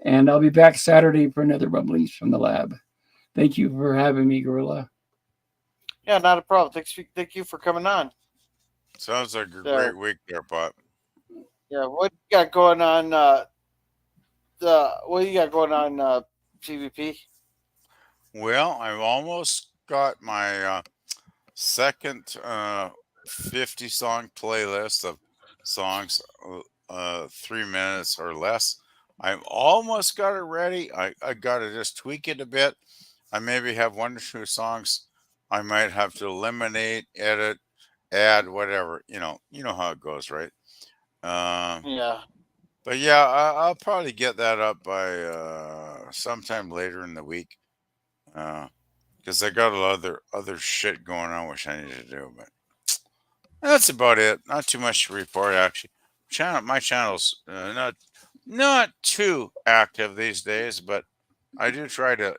And I'll be back Saturday for another Rumblies from the lab. Thank you for having me, Gorilla. Yeah, not a problem. Thank you for coming on. Sounds like a great week there, Pop. Yeah, what you got going on? What you got going on, PvP? Well, I've almost got my second 50-song playlist of songs, 3 minutes or less. I've almost got it ready. I got to just tweak it a bit. I maybe have 1 or 2 songs I might have to eliminate, edit, add, whatever. You know how it goes, right? Yeah. But yeah, I'll probably get that up by sometime later in the week, because I got a lot of other shit going on which I need to do. But that's about it. Not too much to report, actually. My channel's not too active these days, but I do try to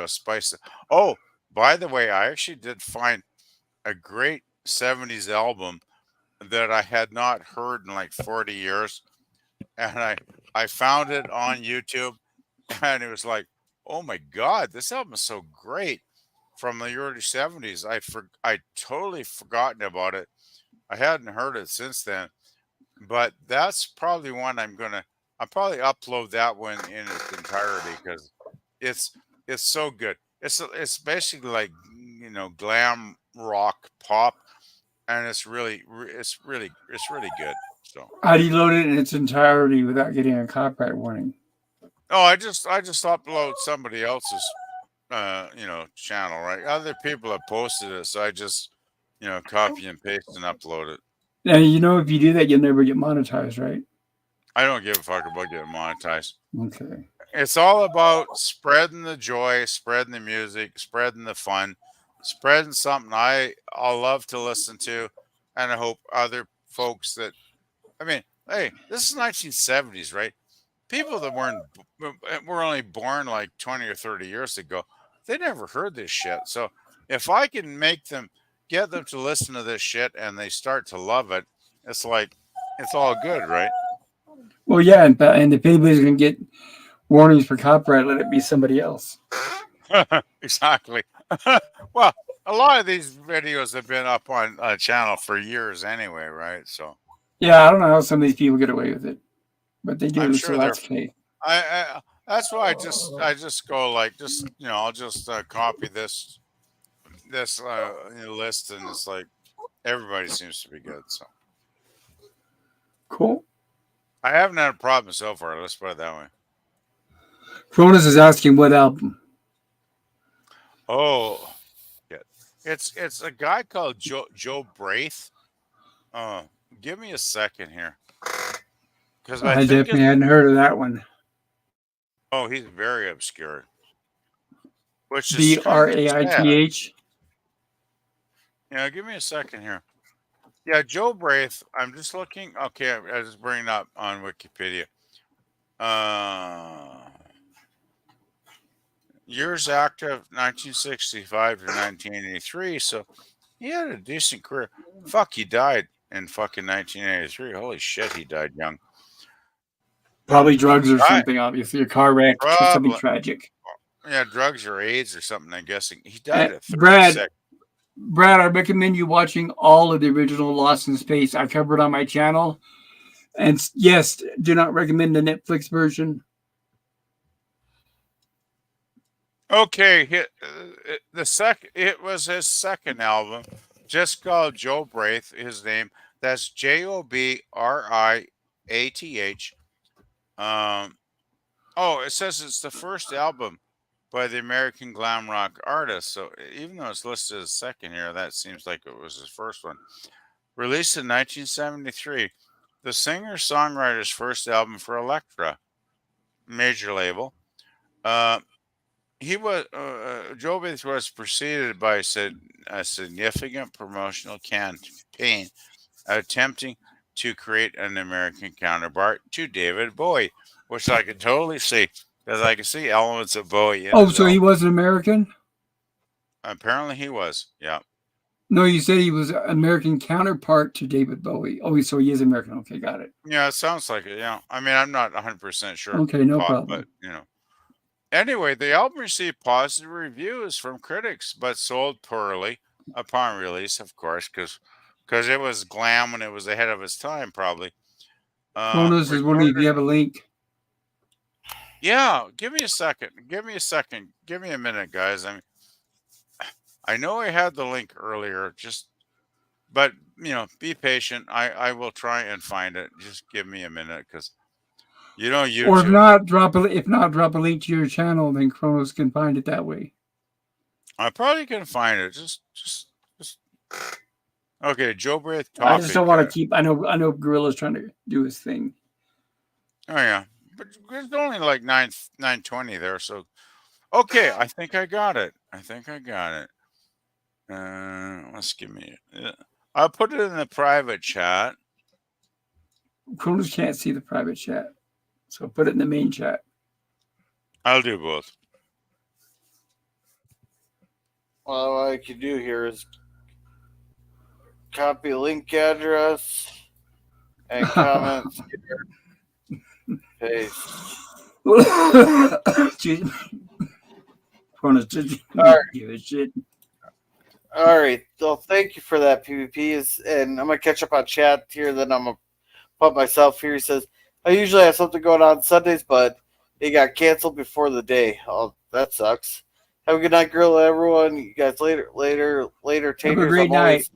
spice it. Oh, by the way, I actually did find a great 70s album that I had not heard in like 40 years. And I found it on YouTube, and it was like, oh my God, this album is so great, from the early 70s. I totally forgotten about it. I hadn't heard it since then, but that's probably one I'm going to I'll probably upload that one in its entirety because it's so good. It's basically like glam rock pop, and it's really good. So How do you load it in its entirety without getting a copyright warning? oh, I just upload somebody else's channel, right? Other people have posted it, so I just copy and paste and upload it. Now, if you do that, you'll never get monetized, right? I don't give a fuck about getting monetized. Okay. It's all about spreading the joy, spreading the music, spreading the fun, spreading something I'll love to listen to, and I hope other folks that, I mean, hey, this is 1970s, right? People that were only born like 20 or 30 years ago, they never heard this shit. So if I can get them to listen to this shit and they start to love it, it's like, it's all good, right? Well, yeah, and if anybody's going to get warnings for copyright, let it be somebody else. Exactly. Well, a lot of these videos have been up on a channel for years anyway, right? So yeah, I don't know how some of these people get away with it, but they do. I'm so sure that's okay. That's why I just go like I'll just copy this list, and it's like everybody seems to be good. So Cool. I haven't had a problem so far. Let's put it that way. Cronus is asking what album. Oh, yeah. It's a guy called Joe Braith. Give me a second here, because I definitely hadn't heard of that one. Oh, he's very obscure. Which is Braith. Yeah, give me a second here. Yeah, Joe Braith. I'm just looking. Okay, I just bring it up on Wikipedia. Years active, 1965 to 1983. So he had a decent career. Fuck, he died in fucking 1983. Holy shit, he died young. Probably drugs or something, obviously. A car wreck or something tragic. Yeah, drugs or AIDS or something, I'm guessing. He died at 36. Brad, I recommend you watching all of the original Lost in Space. I covered on my channel. And yes, do not recommend the Netflix version. Okay, it was his second album, just called Joe Braith, his name. That's Jobriath. It says it's the first album by the American glam rock artist. So even though it's listed as second here, that seems like it was his first one. Released in 1973, the singer-songwriter's first album for Elektra, major label. Joe Braith was preceded by a significant promotional campaign attempting to create an American counterpart to David Bowie, which I can totally see, because I can see elements of Bowie. So he was an American? Apparently he was, yeah. No, you said he was an American counterpart to David Bowie. Oh, so he is American. Okay, got it. Yeah, it sounds like it, yeah. I mean, I'm not 100% sure. Okay, no problem. But, Anyway, the album received positive reviews from critics, but sold poorly upon release, of course, because it was glam and it was ahead of its time, probably. Kronos is wondering if you have a link. Yeah, give me a second. Give me a minute, guys. I know I had the link earlier, but be patient. I will try and find it. Just give me a minute, because YouTube. Or if not, drop a link to your channel, then Kronos can find it that way. I probably can find it. Just okay. Joe Braith. I just don't want to keep. I know Gorilla's trying to do his thing. Oh yeah, but it's only like 9:20 there. So okay, I think I got it. Let's give me it. I'll put it in the private chat. Kronos can't see the private chat. So put it in the main chat. I'll do both. Well, what I could do here is copy link address and comments here. Paste. Kronos just give a shit. All right. So thank you for that, PvP. And I'm going to catch up on chat here. Then I'm going to put myself here. He says, I usually have something going on Sundays, but it got canceled before the day. Oh, that sucks. Have a good night, Gorilla, everyone. You guys later, Have a taters. great night.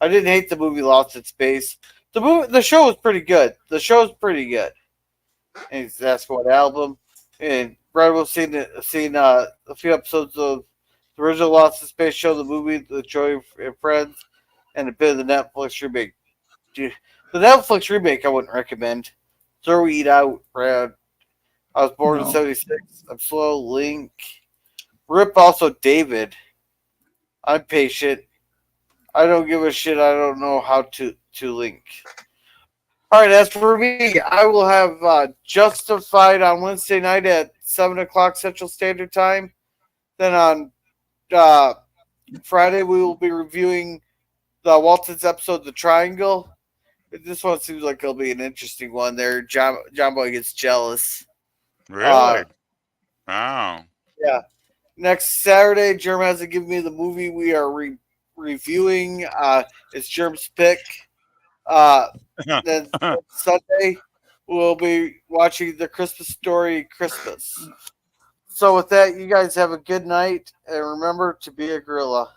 I didn't hate the movie Lost in Space. The show was pretty good. And he's asking what album. And Brad was seen a few episodes of the original Lost in Space show, the movie, The Joy and Friends, and a bit of the Netflix remake. Dude, the Netflix remake I wouldn't recommend. Throw it out, Brad. I was born in '76. I'm slow. Link. Rip also David. I'm patient. I don't give a shit. I don't know how to link. All right, as for me, I will have Justified on Wednesday night at 7 o'clock Central Standard Time. Then on Friday, we will be reviewing the Walton's episode, The Triangle. This one seems like it'll be an interesting one there. John Boy gets jealous. Really? Wow. Yeah. Next Saturday, Germ hasn't given me the movie we are reviewing. It's Germ's pick. Then Sunday, we'll be watching The Christmas Story Christmas. So with that, you guys have a good night. And remember to be a gorilla.